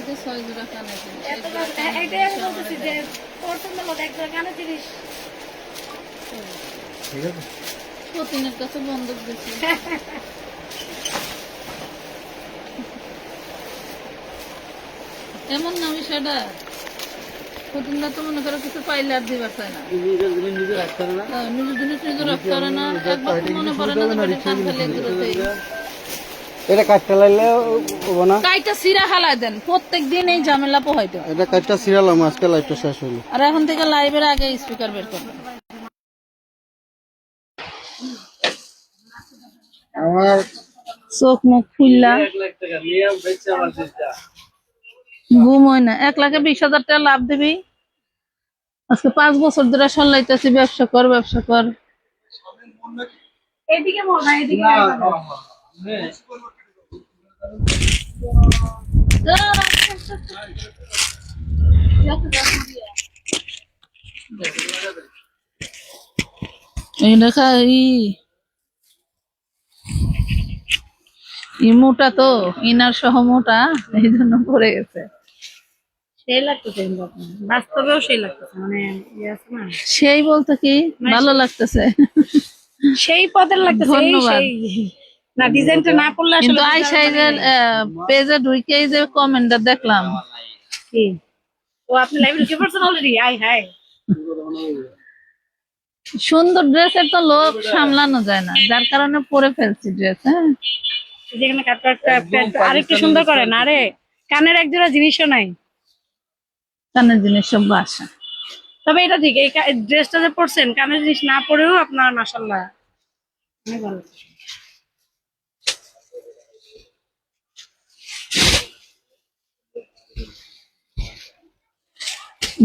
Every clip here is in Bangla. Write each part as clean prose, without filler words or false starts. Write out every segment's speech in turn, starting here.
থেকে 6 জোড়া কানের জিনিস। এইটাই আমি বলতেছি যে পছন্দ মতো এক জোড়া কানের জিনিস। ঠিক আছে সতীনের কাছে বন্ধক দিছি। এমন না বিষয়টা, সতীনরা তো মনে করো কিছু পাইলে আর দিবার চায় না, নিজের জিনিস নিজে রাখতে পারে না নিজের জিনিস নিজে রাখতে পারে না। একবার তো মনে পড়ে না যে পেটে কান ফেলে দূরতেই এটা কাটতে লাইলে হবো না কাইটা সিরা হালাই দেন। প্রত্যেক দিন এই ঝামেলা পোহাইতো। এটা কাটটা সিরিয়ালাম আজকে লাইটটা শেষ হলো আর এখন থেকে লাইভের আগে স্পিকার বের করবেন। আমার চোখ মুখ খুললা ঘুম হয় না। 1,20,000 টাকা লাভ দিবি। আজকে 5 বছর ধরে সল্লাইতেছি ব্যবসা কর ব্যবসা কর। এদিকে মনে হয় এদিকে এই দেখা মোটা তো ইনার সহ মোটা, এই জন্য পড়ে গেছে। সেই লাগতেছে বাস্তবেও সেই লাগতেছে মানে আছে না সেই বলতে কি ভালো লাগতেছে, সেই পদের লাগতেছে এই ধন্যবাদ। সেই না ডিজাইনটা না করলে কিন্তু আসলে আইসাইজের পেজে ঢুকে যে কমেন্টটা দেখলাম, কি ও আপনি লাইভে ঢুকে পড়ছেন অলরেডি? আই হাই সুন্দর ড্রেসের তো লোভ সামলানো যায় না, যার কারণে পরে ফেলছি ড্রেস। হ্যাঁ যেখানে কাটটা আরেকটু সুন্দর করেন। আরে কানের এক জোড়া জিনিসও নাই, কানের জিনিস সব বাসা। তবে এটা ঠিক এই ড্রেসটা যে পরছেন কানের জিনিস না পরেও আপনার মাশাআল্লাহ অনেক ভালো।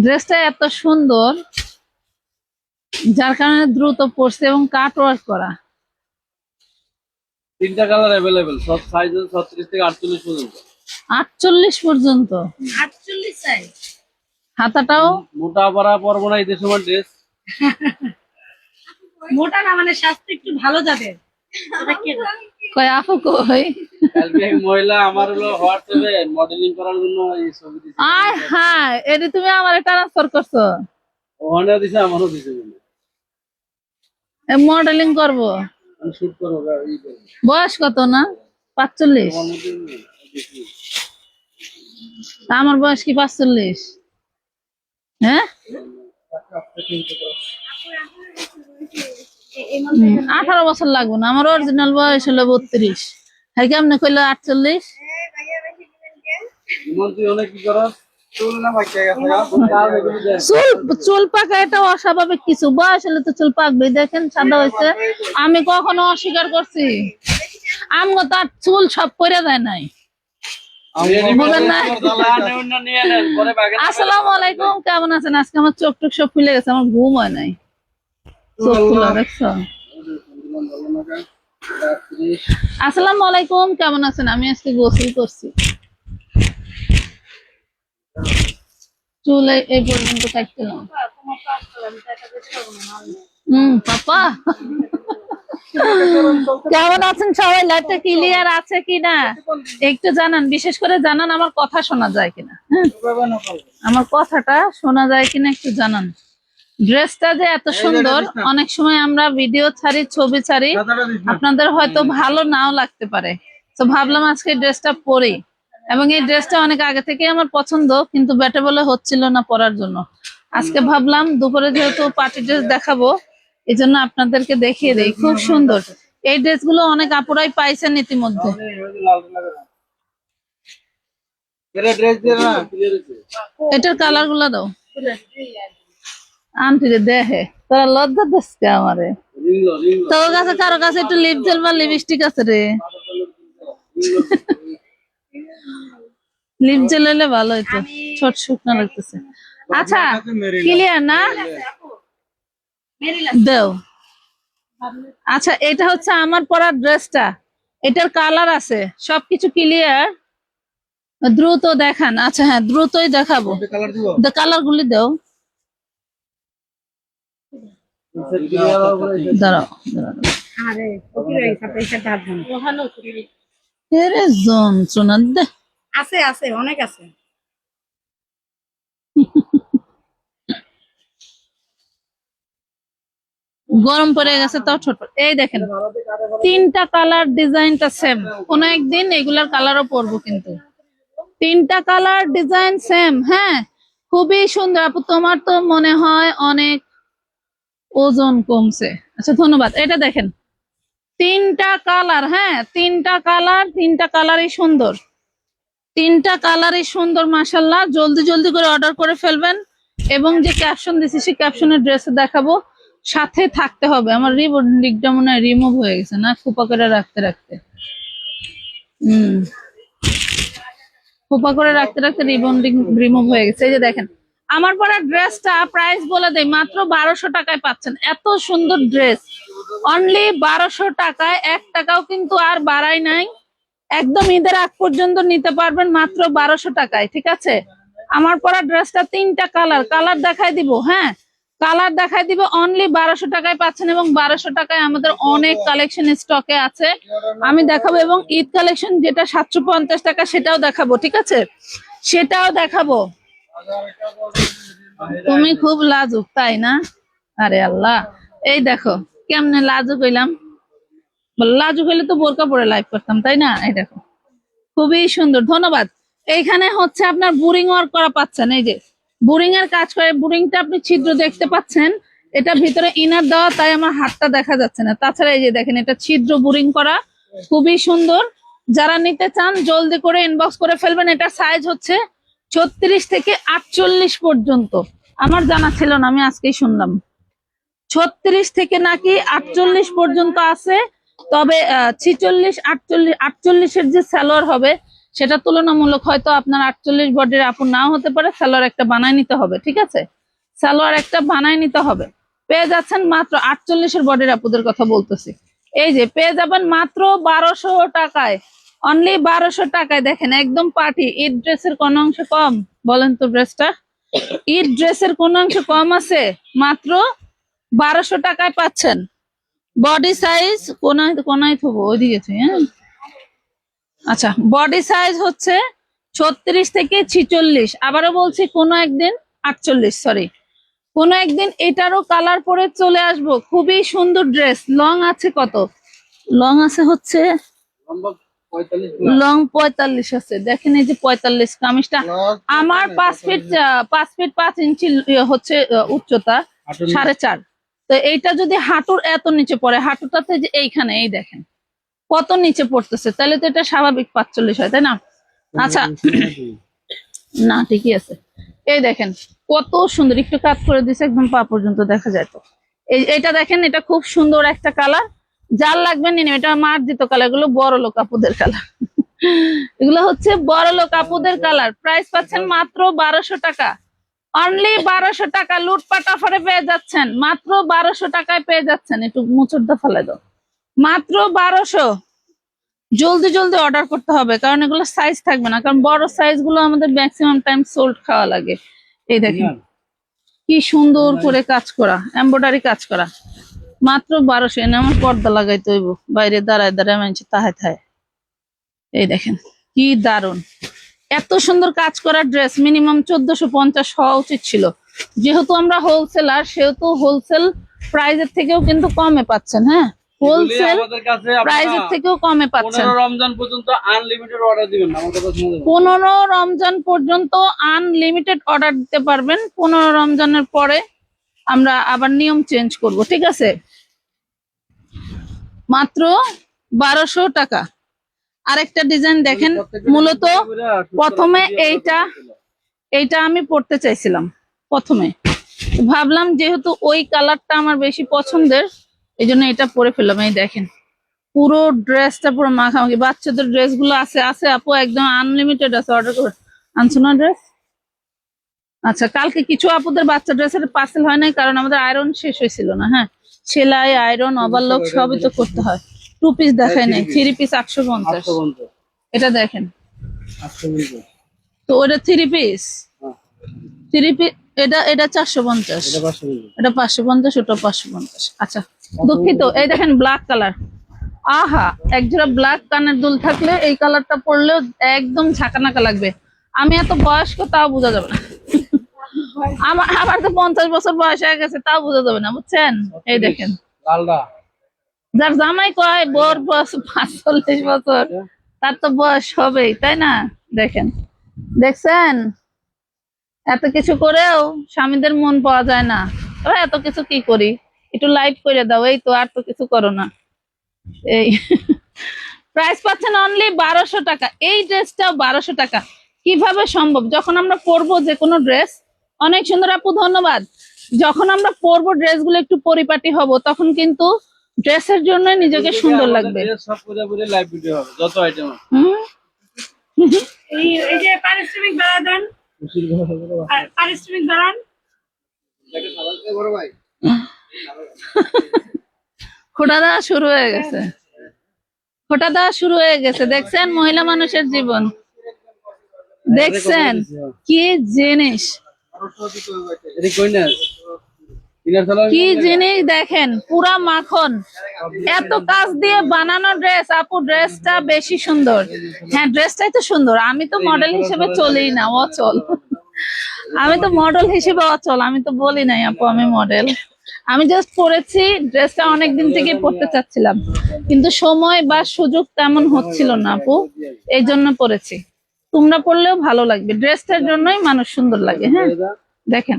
ড্রেসটা এত সুন্দর যার কারণে দ্রুত পড়ছে এবং কাট ওয়ার্ক করা। 3টা কালার अवेलेबल, সব সাইজ 36 থেকে 48 পর্যন্ত। 48 পর্যন্ত 48 সাইজ। হাতাটাও মোটা পারা পরব না ঈদের সময় ড্রেস। মোটা না মানে স্বাস্থ্য একটু ভালো যাবে। এটা কি কয় আপু কই কালকে এক মহিলা আমার হলো হোয়াটসঅ্যাপে মডেলিং করার জন্য এই ছবি দিছে। আয় হায়, এটা তুমি আমারে ট্রান্সফার করছো? ওখানে দিছে আমারও দিছে বলে মডেলিং করব। আমি শুট করব এই করব। বয়স কত না? 45। আমার মধ্যে দেখি আমার বয়স কি 45? হ্যাঁ 18 বছর লাগবে না, আমার অরিজিনাল বয়স হলো 32। হ্যাঁ কেমনে কইলো 48? ইমন তুই অনেক কি করস? চুল না পাইকা গেছে। চুল পাকা এটা অস্বাভাবিক কিছু, বয়স হলে তো চুল পাকবে। দেখেন সাদা হয়েছে, আমি কখনো অস্বীকার করছি? আমগো তার চুল সব পড়ে যায় নাই। আসসালামু আলাইকুম, কেমন আছেন? আজকে আমার চোখ টুক সব ফুলে গেছে, আমার ঘুম হয় নাই। চোখ ফুলা দেখছো? আসসালামু আলাইকুম, কেমন আছেন? আমি আজকে গোসল করছি, চুল এই পর্যন্ত কাটছিলাম। পাপা কেমন আছেন সবাই? লাইটটা ক্লিয়ার আছে কিনা একটু জানান, বিশেষ করে জানান আমার কথা শোনা যায় কিনা। আমার কথাটা শোনা যায় কিনা একটু জানান। ড্রেসটা যে এত সুন্দর, অনেক সময় আমরা ভিডিও ছাড়ি, ছবি ছাড়ি, আপনাদের হয়তো ভালো নাও লাগতে পারে। তো ভাবলাম আজকে ড্রেসটা পরি, এবং এই ড্রেসটা অনেক আগে থেকে আমার পছন্দ, কিন্তু বেটে বলে হচ্ছিল না পরার জন্য। আজকে ভাবলাম দুপুরে যেহেতু পার্টি ড্রেস দেখাবো, এই জন্য আপনাদেরকে দেখিয়ে দেই। খুব সুন্দর এই ড্রেসগুলো, অনেক আপুরাই পাইছেন ইতিমধ্যে। এটার কালার গুলা দাও আন্টিরে, দেখে তোরা লজ্জা দিচ্ছে আমারে। তোর কাছে কারো কাছে একটু লিপ জেল বা লিপস্টিক আছে রে? লিপ জেল হলে ভালো হইতো, ছোট শুকনো লাগতেছে। আচ্ছা ক্লিয়ার না? দেও। আচ্ছা এটা হচ্ছে আমার পরার ড্রেসটা, এটার কালার আছে, সবকিছু ক্লিয়ার। দ্রুত দেখান। আচ্ছা হ্যাঁ দ্রুতই দেখাবো, কালার গুলি দাও। দাঁড়াও আরে যন্ত্রণা দে। আছে আছে অনেক আছে। গরম পড়ে গেছে তাও ছটফট। এই দেখেন তিনটা কালার, ডিজাইনটা সেম। কোন একদিন এগুলার কালারও পরবো, কিন্তু তিনটা কালার ডিজাইন সেম। হ্যাঁ, খুবই সুন্দর আপু। তোমার তো মনে হয় অনেক ওজন কমছে। আচ্ছা ধন্যবাদ। এটা দেখেন তিনটা কালার, হ্যাঁ তিনটা কালার, তিনটা কালারই সুন্দর, তিনটা কালারই সুন্দর মাশাল্লাহ। জলদি জলদি করে অর্ডার করে ফেলবেন, এবং যে ক্যাপশন দিছি সেই ক্যাপশনের ড্রেসে দেখাবো, সাথে থাকতে হবে। আমার রিবনটা মনে হয় রিমুভ হয়ে গেছে না, খোপা করে রাখতে রাখতে। খোপা করে রাখতে রাখতে রিবন্ডিং রিমুভ হয়ে গেছে। এই যে দেখেন আমার পরা ড্রেসটা, প্রাইস বলে দেই, মাত্র 1200 টাকায় পাচ্ছেন। এত সুন্দর ড্রেস অনলি 1200 টাকায়, 1 টাকাও কিন্তু আর বাড়াই নাই। একদম ঈদের আগ পর্যন্ত নিতে পারবেন মাত্র 1200 টাকায়, ঠিক আছে? আমার পরা ড্রেসটা তিনটা কালার, কালার দেখাই দিব। হ্যাঁ, কালার দেখাই দিব। অনলি 1200 টাকায় পাচ্ছেন, এবং 1200 টাকায় আমাদের অনেক কালেকশন স্টকে আছে, আমি দেখাবো। এবং ঈদ কালেকশন যেটা 750 টাকা সেটাও দেখাবো, ঠিক আছে? সেটাও দেখাবো। তুমি খুব লাজুক তাই না? আরে আল্লাহ, এই দেখো কেমনে লাজুক হইলাম। লাজুক হইলে তো বোরকা পরে লাইভ করতাম, তাই না? এই দেখো খুবই সুন্দর, ধন্যবাদ। এইখানে হচ্ছে আপনার বুরিং ওয়ার্ক করা পাচ্ছেন। এই যে বুরিং এর কাজ করে, বুরিংটা আপনি ছিদ্র দেখতে পাচ্ছেন। এটা ভিতরে ইনার দেওয়া, তাই আমার হাতটা দেখা যাচ্ছে না। তাছাড়া এই যে দেখেন এটা ছিদ্র বুরিং করা, খুবই সুন্দর। যারা নিতে চান জলদি করে ইনবক্স করে ফেলবেন। এটা সাইজ হচ্ছে 36 থেকে 48 পর্যন্ত। আমার জানা ছিল না, আমি আজকেই শুনলাম 36 থেকে নাকি 48 পর্যন্ত আছে। তবে 46, 48, 48-এর যে সালোয়ার হবে সেটা তুলনামূলক হয়তো আপনার 48 বডির আপু নাও হতে পারে। সালোয়ার একটা বানায় নিতে হবে, ঠিক আছে? সালোয়ার একটা বানায় নিতে হবে। পেয়ে যাচ্ছেন মাত্র 48-এর বডির আপুদের কথা বলতেছি। এই যে পেয়ে যাবেন মাত্র 1200 টাকায়, অনলি 1200 টাকায়। দেখেন একদম পার্টি। ঈদ ড্রেসের কোন অংশ কম বলেন তো? ড্রেসটা ঈদ ড্রেসের কোন অংশ কম আছে? মাত্র 1200 টাকায় পাচ্ছেন। বডি সাইজ কোনায় থবো, ওইদিকে থুই। হ্যাঁ, আচ্ছা বডি সাইজ হচ্ছে 36 থেকে 46। আবারও বলছি কোনো একদিন 48, সরি কোনো একদিন এটারও কালার পরে চলে আসবো। খুবই সুন্দর ড্রেস। লং আছে কত? লং আছে হচ্ছে লম্বা 45 লং 45 আছে। দেখেন এই যে 45 কামিজটা আমার 5 ফিট 5 ইঞ্চি হচ্ছে উচ্চতা, 4.5। তো এইটা যদি হাঁটুর এত নিচে পড়ে, হাঁটুটাতে যে এইখানে এই দেখেন কত নিচে পড়তেছে, তাহলে তো এটা স্বাভাবিক 45 হয়, তাই না? আচ্ছা না ঠিকই আছে। এই দেখেন কত সুন্দর, একটু কাট করে দিছে একদম পা পর্যন্ত দেখা যায়। তো এইটা দেখেন, এটা খুব সুন্দর একটা কালার। যার লাগবে নিন। এটা মার্জিত কালার, এগুলো বড় লোক আপুদের কালার। এগুলো হচ্ছে বড় লোক আপুদের কালার। প্রাইস পাচ্ছেন মাত্র 1200 টাকা, অনলি 1200 টাকা। লুটপাট অফারে পেয়ে যাচ্ছেন, মাত্র 1200 টাকায় পেয়ে যাচ্ছেন। একটু মুচুরদা ফেলে দাও, মাত্র 1200। জলদি জলদি অর্ডার করতে হবে, কারণ এগুলো সাইজ থাকবে না। কারণ বড় সাইজ গুলো আমাদের ম্যাক্সিমাম টাইম সোল্ড খাওয়া লাগে। এই দেখেন কি সুন্দর করে কাজ করা, এমব্রয়ডারি কাজ করা, মাত্র 1200। এনে আমার পর্দা লাগাইতে হইব, বাইরে দাঁড়ায় দাঁড়ায় মানছি তাহায় থায়। এই দেখেন কি দারুন, এত সুন্দর কাজ করা ড্রেস মিনিমাম 1450 হওয়া উচিত ছিল। যেহেতু আমরা হোলসেলার, সেহেতু হোলসেল প্রাইজের থেকেও কিন্তু কমে পাচ্ছেন। হ্যাঁ, হোলসেল আমাদের কাছে প্রাইজের থেকেও কমে পাচ্ছেন। 15 রমজান পর্যন্ত আনলিমিটেড অর্ডার দিবেন না, আমার কথা শুনে যাবেন। 15 রমজান পর্যন্ত আনলিমিটেড অর্ডার দিতে পারবেন। 15 রমজানের পরে আমরা আবার নিয়ম চেঞ্জ করব, ঠিক আছে? মাত্র 1200 টাকা। আরেকটা ডিজাইন দেখেন, মূলত প্রথমে এইটা আমি পড়তে চাইছিলাম। প্রথমে ভাবলাম যেহেতু ওই কালারটা আমার বেশি পছন্দের, এই জন্য এটা পরে ফেললাম। এই দেখেন পুরো ড্রেসটা পুরো মাখামাখি। বাচ্চাদের ড্রেস গুলো আছে আপু, একদম আনলিমিটেড আছে। অর্ডার করে আনছো না ড্রেস? আচ্ছা, কালকে কিছু আপুদের বাচ্চা ড্রেসের পার্সেল হয় নাই, কারণ আমাদের আয়রন শেষ হয়েছিল না। হ্যাঁ, সেলাই, আয়রন, ওভারলক সবই তো করতে হয়। 2 পিস দেখায় নাই, 3 পিস 850। এটা দেখেন, তো ওটা 3 পিস, 3 পিস। এটা 450, এটা 550, ওটা 550। আচ্ছা দুঃখিত। এই দেখেন ব্ল্যাক কালার, আহা একজোড়া ব্ল্যাক কানের দুল থাকলে এই কালারটা পরলেও একদম ঝাঁকানাকা লাগবে। আমি এত বয়স্ক তাও বোঝা যাবে না। আমার আমার তো 50 বছর বয়স হয়ে গেছে, তাও বোঝা যাবে না, বুঝছেন? এই দেখেন, লালদা যার জামাই কয় বোর বয়স 45 বছর, তার তো বয়স হবেই, তাই না? দেখেন, দেখছেন? এত কিছু করেও স্বামীদের মন পাওয়া যায় না। ওরা এত কিছু কি করি, একটু লাইভ করে দাও, এই তো, আর তো কিছু করো না। এই প্রাইস পাচ্ছেন অনলি 1200 টাকা। এই ড্রেসটাও 1200 টাকা। কিভাবে সম্ভব? যখন আমরা পরবো যে কোনো ড্রেস, অনেক সুন্দর আপু, ধন্যবাদ। যখন আমরা পরবো ড্রেসগুলো একটু পরিপাটি হব, তখন কিন্তু ড্রেসের জন্য নিজেকে সুন্দর লাগবে। সব পুরো পুরো লাইভ ভিডিও হবে, যত আইটেম আছে। হুম? এই যে পারিশ্রমিক বাড়া দেন, পারিশ্রমিক বাড়ান। খোটা দেওয়া শুরু হয়ে গেছে, খোটা দেওয়া শুরু হয়ে গেছে। দেখছেন মহিলা মানুষের জীবন, দেখছেন কি জিনিস, এটা কই না ইনার সালা কি জিনিস দেখেন, পুরা মাখন। এত কাজ দিয়ে বানানো ড্রেস আপু, ড্রেসটা বেশি সুন্দর। হ্যাঁ, ড্রেসটাই তো সুন্দর। আমি তো মডেল হিসেবে চলি না, অচল। আমি তো মডেল হিসেবে অচল, আমি তো বলি নাই আপু আমি মডেল। আমি জাস্ট পরেছি, ড্রেসটা অনেক দিন থেকে পরতে চাচ্ছিলাম, কিন্তু সময় বা সুযোগ তেমন হচ্ছিল না আপু, এই জন্য পরেছি। তোমরা পরলেও ভালো লাগবে, ড্রেসটার জন্যই মানুষ সুন্দর লাগে। হ্যাঁ, দেখেন,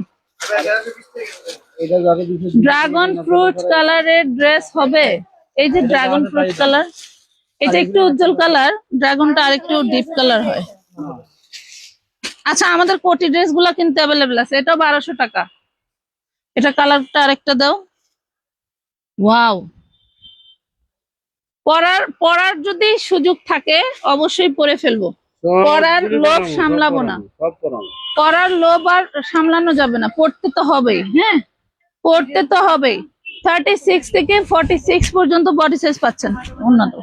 এটা যাবে 200 ড্রাগন ফ্রুট কালারের ড্রেস হবে। এই যে ড্রাগন ফ্রুট কালার, এটা একটু উজ্জ্বল কালার, ড্রাগনটা আরেকটু ডিপ কালার হয়। আচ্ছা, আমাদের কোটি ড্রেস গুলা কিন্তু অ্যাভেলেবেল আছে, এটাও 1200 টাকা। এটা কালারটা আরেকটা দাও। ওয়াও, পরার যদি সুযোগ থাকে অবশ্যই পরে ফেলবো। পরার লোভ সামলাবো না, সব করাম। পরার লোভ আর সামলানো যাবে না, পড়তে তো হবেই। হ্যাঁ, পড়তে তো হবেই। 36 থেকে 46 পর্যন্ত বডি সাইজ পাচ্ছেন। উন্নত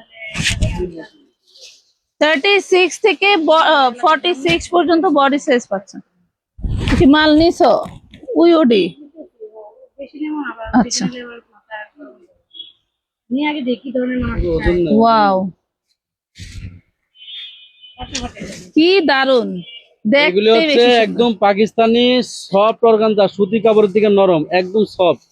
36 থেকে 46 পর্যন্ত বডি সাইজ পাচ্ছেন। কি মাল নিছো? উইওডি। বেশি নেবো না, আবার আচ্ছা, বেশি নিলে আবার মাথা নিয়ে আগে দেখি ধরনের নামাজ ওয়াও, কি দারুন এগুলো দেখতে, হচ্ছে বেশি সুন্দর। একদম পাকিস্তানি সফট অর্গানজা, সুতি কাপড়ের থেকে নরম, একদম সফট।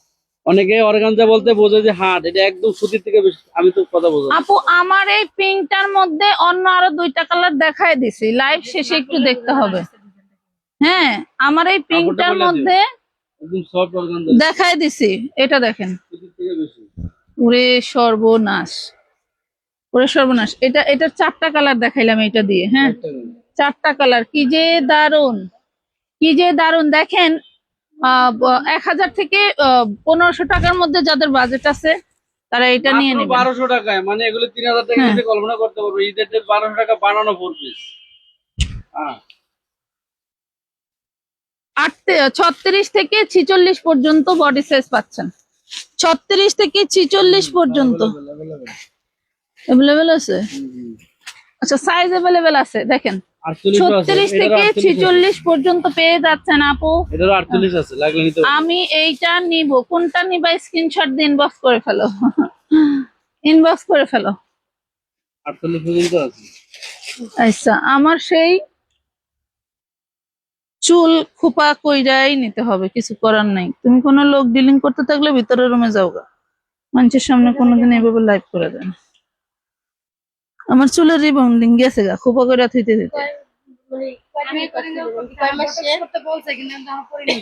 অনেকে অর্গানজা বলতে বোঝে যে হার্ড, এটা একদম সুতির থেকে বেশি। আমি তো কথা বলবো আপু, আমার এই পিঙ্কটার মধ্যে অন্য আরো 2টা কালার দেখায় দিছি, লাইভ শেষে একটু দেখতে হবে। হ্যাঁ, আমার এই পিঙ্কটার বলে দিও। মধ্যে একদম সফট অর্গানজা, দেখায় দিছি, এটা দেখেন। সুতির থেকে বেশি। ওরে সর্বনাশ, ওরে সর্বনাশ। এটার 4টা কালার দেখাইলাম এটা দিয়ে। হ্যাঁ, 4টা কালার, কি যে দারুন, কি যে দারুন। দেখেন, 1000 থেকে 1500 টাকার মধ্যে যাদের বাজেট আছে তারা এটা নিয়ে মাত্র নেবেন। 1200 টাকায়, মানে এগুলো 3000 টাকা হ্যাঁ। নিচে কল্পনা করতে পারবো। ঈদের ড্রেস 1200 টাকা বানানো 4 পিস। 36 থেকে 46 পর্যন্ত বডি সাইজ পাচ্ছেন। 36 থেকে 46 পর্যন্ত অ্যাভেলেবেল আছে। আচ্ছা, সাইজ অ্যাভেলেবেল আছে, দেখেন 36 থেকে 46 পর্যন্ত পেয়ে যাচ্ছেন আপু। এটার 48 আছে, লাগলে নিতে পারো। আমি এইটা নিব, কোনটা নিবা স্ক্রিনশট দিয়ে ইনবক্স করে ফেলো, ইনবক্স করে ফেলো। 48 পর্যন্ত আছে। আচ্ছা, আমার সেই চুল খোপা কইরাই নিতে হবে, কিছু করার নাই। তুমি কোনো লোক ডিলিং করতে থাকলে ভিতরের রুমে যাওগা, মানুষের সামনে কোনোদিন এইভাবে লাইভ করে দেন। আমার চুলের রিবন্ডিং গেছে গা, খোপা কইরা থইতে থইতে। আমি করতে বলছে কিন্তু আমি আমার পরে নিই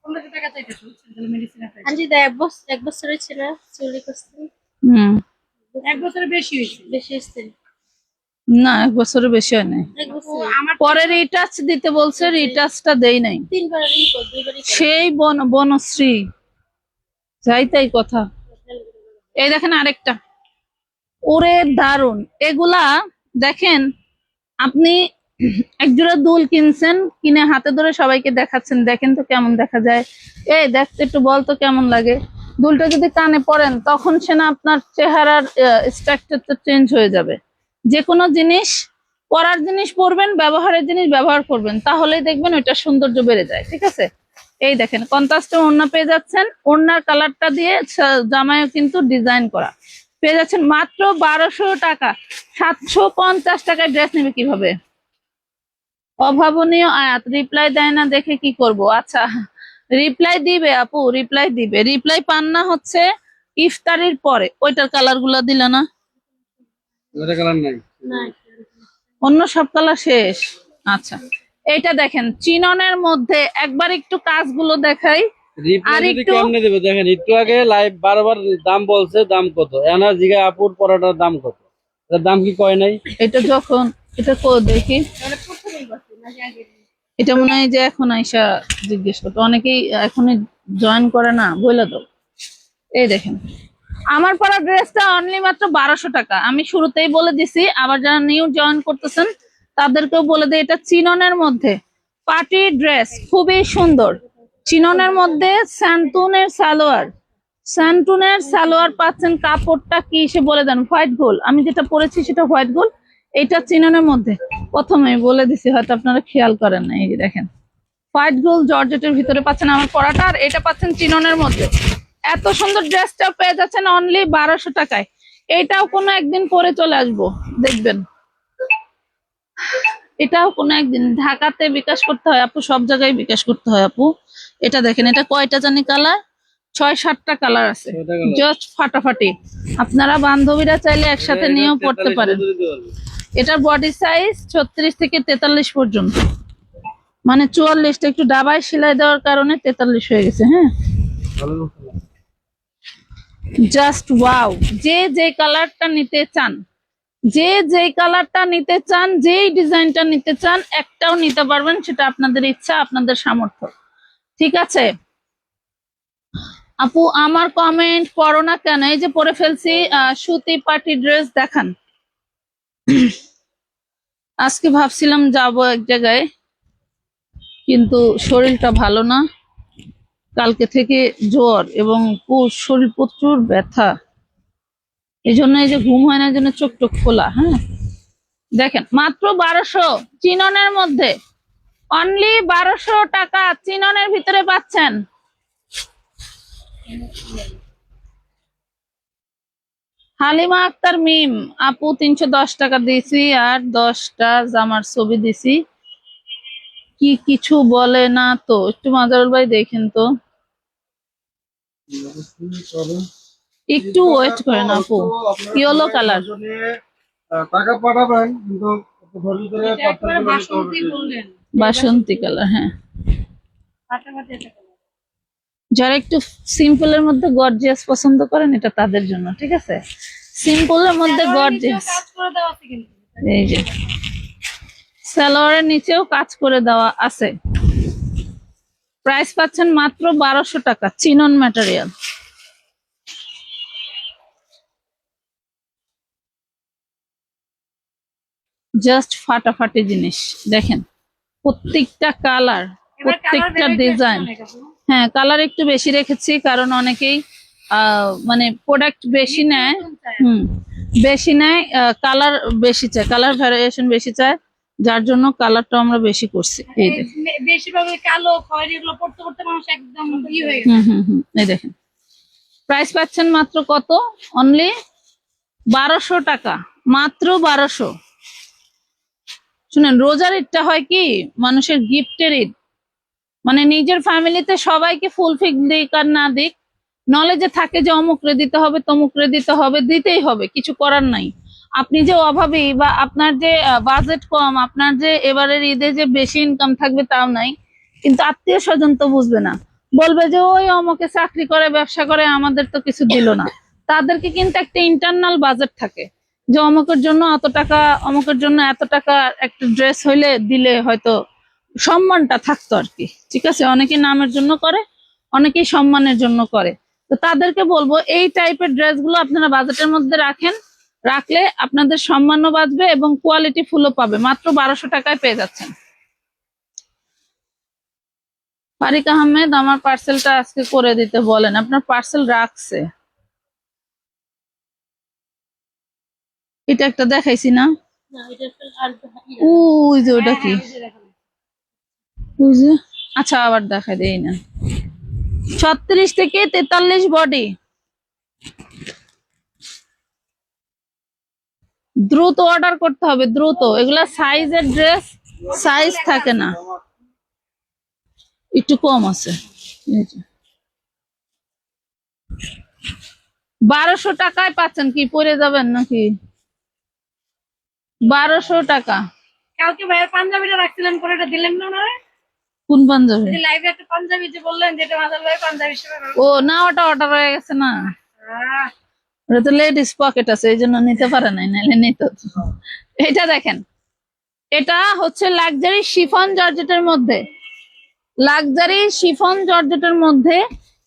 1500 টাকা চাইতেছে, তাহলে মেডিসিন আছে। আন্টি এক বছর হয়েছে না চুরি করছেন? হুম, এক বছরের বেশি হয়েছে। বেশি হয়েছে? না, 1 বছরের বেশি হয় নাই। এক বছর? আমার পরে রিটাচ দিতে বলছে, রিটাচটা দেই নাই। 3বারই কর, 2বারই কর। সেই বনশ্রী যাই তাই কথা। এই দেখেন আরেকটা, ওরে দারুন। এগুলা দেখেন, আপনি একজোড়া দুল কিনছেন, কিনে হাতে ধরে সবাইকে দেখাচ্ছেন, দেখেন তো কেমন দেখা যায়। এই দেখতে একটু বলতো কেমন লাগে। দুলটা যদি কানে পরেন, তখন সে না আপনার চেহারার স্ট্রাকচারটা চেঞ্জ হয়ে যাবে। যে কোনো জিনিস, পরার জিনিস পরবেন, ব্যবহারের জিনিস ব্যবহার করবেন, তাহলেই দেখবেন ওইটা সৌন্দর্য বেড়ে যায়। ঠিক আছে, এই দেখেন কন্ট্রাস্টে ওড়না পেয়ে যাচ্ছেন, ওড়নার কালারটা দিয়ে জামায়ও কিন্তু ডিজাইন করা পেয়ে যাচ্ছেন মাত্র 1200 টাকা। 750 টাকায় ড্রেস নেবে কিভাবে? অভাবনীয় আয়াত, রিপ্লাই দেয় না দেখে কি করব? আচ্ছা, রিপ্লাই দিবে আপু, রিপ্লাই দিবে। রিপ্লাই পান না হচ্ছে ইফতারির পরে। ওইটার কালার গুলা দিল না, এটা কালার নাই। না অন্য সব কালার শেষ। আচ্ছা, এইটা দেখেন চিননের মধ্যে, একবার একটু কাজগুলো দেখাই। রিপ্লাই আর যদি একটু কেমনে দেবে দেখেন, একটু আগে লাইভ বারবার দাম বলছে, দাম কত এনা জিগা আপুর পরাটার দাম কত, এটার দাম কি কয় নাই? এটা যখন এটা দেখি, মানে প্রথমেই বসে নাকি আগে? এটা মনে হয় যে এখন আইসা জিজ্ঞেস করতো, অনেকেই এখনই জয়েন করে না, বলে দাও। এই দেখেন আমার পরা ড্রেসটা অনলি মাত্র 1200 টাকা। আমি শুরুতেই বলে দিছি, আবার যারা নিউ জয়েন করতেছেন তাদেরকেও বলে দিই, এটা চিননের মধ্যে পার্টি ড্রেস, খুবই সুন্দর। চিননের মধ্যে স্যান্টুনের সালোয়ার, স্যান্টুনের সালোয়ার পাচ্ছেন। কাপড়টা কি সে বলে দেন, হোয়াইট গোল্ড। আমি যেটা পরেছি সেটা হোয়াইট গোল্ড, এটা চিননের মধ্যে। প্রথমে বলে দিছি, হয়তো আপনারা খেয়াল করেন না। এই যে দেখেন হোয়াইট গোল্ড জর্জেটের ভিতরে পাচ্ছেন আমার পরাটা, আর এটা পাচ্ছেন চিননের মধ্যে। এত সুন্দর ড্রেসটা পেয়ে যাচ্ছেন অনলি 1200 টাকায়। এটাও কোনো একদিন পরে চলে আসবো, দেখবেন। এটাও কোনো একদিন ঢাকাতে বিকাশ করতে হয় আপু, সব জায়গায় বিকাশ করতে হয় আপু। এটা দেখেন, এটা কয়টা জানি কালার, 6-7টা কালার আছে, ছয়টা colour। জাস্ট ফাটাফাটি। আপনারা বান্ধবীরা চাইলে একসাথে নিয়েও পড়তে পারেন। এটার বডি সাইজ 36 থেকে 43 পর্যন্ত, মানে 44টা একটু ডাবায় সেলাই দেওয়ার কারণে 43 হয়ে গেছে। হ্যাঁ, জাস্ট ওয়াও। যে যে কালারটা নিতে চান, যে যে কালারটা নিতে চান, যেই ডিজাইনটা নিতে চান, একটাও নিতে পারবেন। সেটা আপনাদের ইচ্ছা, আপনাদের সামর্থ্য। ঠিক আছে আপু, আমার কমেন্ট পড়ো না কেন? এই যে পরে ফেলছি। সুতি পার্টি ড্রেস দেখান। আজকে ভাবছিলাম যাব এক জায়গায়, কিন্তু শরীরটা ভালো না। কালকে থেকে জ্বর এবং শরীর প্রচুর ব্যথা, এই জন্য এই যে ঘুম হয় না, এই জন্য চোখ টোক খোলা। হ্যাঁ, দেখেন মাত্র 1200 চিননের মধ্যে, অনলি 1200 টাকা চিননের ভিতরে পাচ্ছেন। হালিমা আক্তার মিম আপু 310 টাকা দিয়েছি, আর 10টা জামার ছবি দিছি। কি কিছু বলে না তো? একটু মাজারুল ভাই দেখেন তো, একটু ওয়েট করেন আপু। ইয়েলো কালার, টাকা পাঠাবেন, কিন্তু এটা একবারে বাসন্তী বললেন, বাসন্তী কালার। হ্যাঁ, ফাটাফাটি একটা colour। যারা একটু সিম্পলের মধ্যে গর্জিয়াস পছন্দ করেন, এটা তাদের জন্য। ঠিক আছে, সিম্পলের মধ্যে সালোয়ারের নিচেও গর্জিয়াস। কাজ করে দেওয়া আছে কিন্তু। এই যে সালোয়ারের নিচেও কাজ করে দেওয়া আছে। প্রাইস পাচ্ছেন মাত্র 1200 টাকা, চিনন ম্যাটেরিয়াল। জাস্ট ফাটাফাটি জিনিস। দেখেন প্রত্যেকটা কালার, এবার colour প্রত্যেকটা variety ডিজাইন। অনেক আপু। হ্যাঁ, কালার একটু বেশি রেখেছি, কারণ অনেকেই মানে প্রোডাক্ট বেশি নেয়। হুম, বেশি নেয়, কালার বেশি চায়, কালার ভ্যারিয়েশন বেশি চায়, যার জন্য কালারটা আমরা বেশি করছি। এই দেখেন, বেশিরভাগ ওই কালো খয়েরি এগুলো পড়তে পড়তে মানুষ একদম ই হয়ে গেছে। হুম হুম হুম, এই দেখেন প্রাইস পাচ্ছেন মাত্র কত, অনলি 1200 টাকা, মাত্র 1200। শুনেন, রোজার ঈদটা হয় কি মানুষের গিফটের ঈদ, মানে নিজের ফ্যামিলিতে সবাইকে ফুলফিল দিক আর না দিক, নলেজে থাকে যে অমুকরে দিতে হবে, তমুকরে দিতে হবে, দিতেই হবে, কিছু করার নাই। আপনি যে অভাবী বা আপনার যে বাজেট কম, আপনার যে এবারের ঈদে যে বেশি ইনকাম থাকবে তাও নাই, কিন্তু আত্মীয় স্বজন তো বুঝবে না, বলবে যে ওই অমুকে চাকরি করে, ব্যবসা করে, আমাদের তো কিছু দিল না। তাদেরকে কিন্তু একটা ইন্টারনাল বাজেট থাকে, যে অমুকের জন্য অত টাকা, অমুকের জন্য এত টাকা, একটা ড্রেস হইলে দিলে হয়তো সম্মানটা থাকতো আর কি। ঠিক আছে, অনেকে নামের জন্য করে, অনেকেই সম্মানের জন্য করে। তো তাদেরকে বলবো এই টাইপের ড্রেসগুলো আপনারা বাজেটের মধ্যে রাখেন, রাখলে আপনাদের সম্মানও বাঁচবে এবং কোয়ালিটি ফুলও পাবে। মাত্র 1200 টাকায় পেয়ে যাচ্ছেন। ফারিক আহমেদ, আমার পার্সেলটা আজকে করে দিতে বলেন। আপনার পার্সেল রাখছে, এটা একটা দেখাইছি না, না এটা একটা আর ওই যে ওটা কি, ওই যে, আচ্ছা আবার দেখাই দেই না। 36 থেকে 43 বডি, দ্রুত অর্ডার করতে হবে, দ্রুত। এগুলা সাইজের ড্রেস, সাইজ থাকে না, একটু কম আছে। এই যে 1200 টাকায় পাচ্ছেন, কি পরে যাবেন নাকি? 1200 টাকা। কালকে ভাইয়ের পাঞ্জাবিটা রাখছিলেন পরে এটা দিলেন না ওনারে? কোন পাঞ্জাবি? যে লাইভে একটা পাঞ্জাবি যে বললেন যেটা মাদার ভাই পাঞ্জাবি হিসেবে ও না, ওটা অর্ডার হয়ে গেছে না, আহ, ওটা তো লেডিস পকেট আছে, এই জন্য নিতে পারে নাই, নাইলে নিত। এটা দেখেন, এটা হচ্ছে লাক্সারি শিফন জর্জেটের মধ্যে, লাক্সারি শিফন জর্জেটের মধ্যে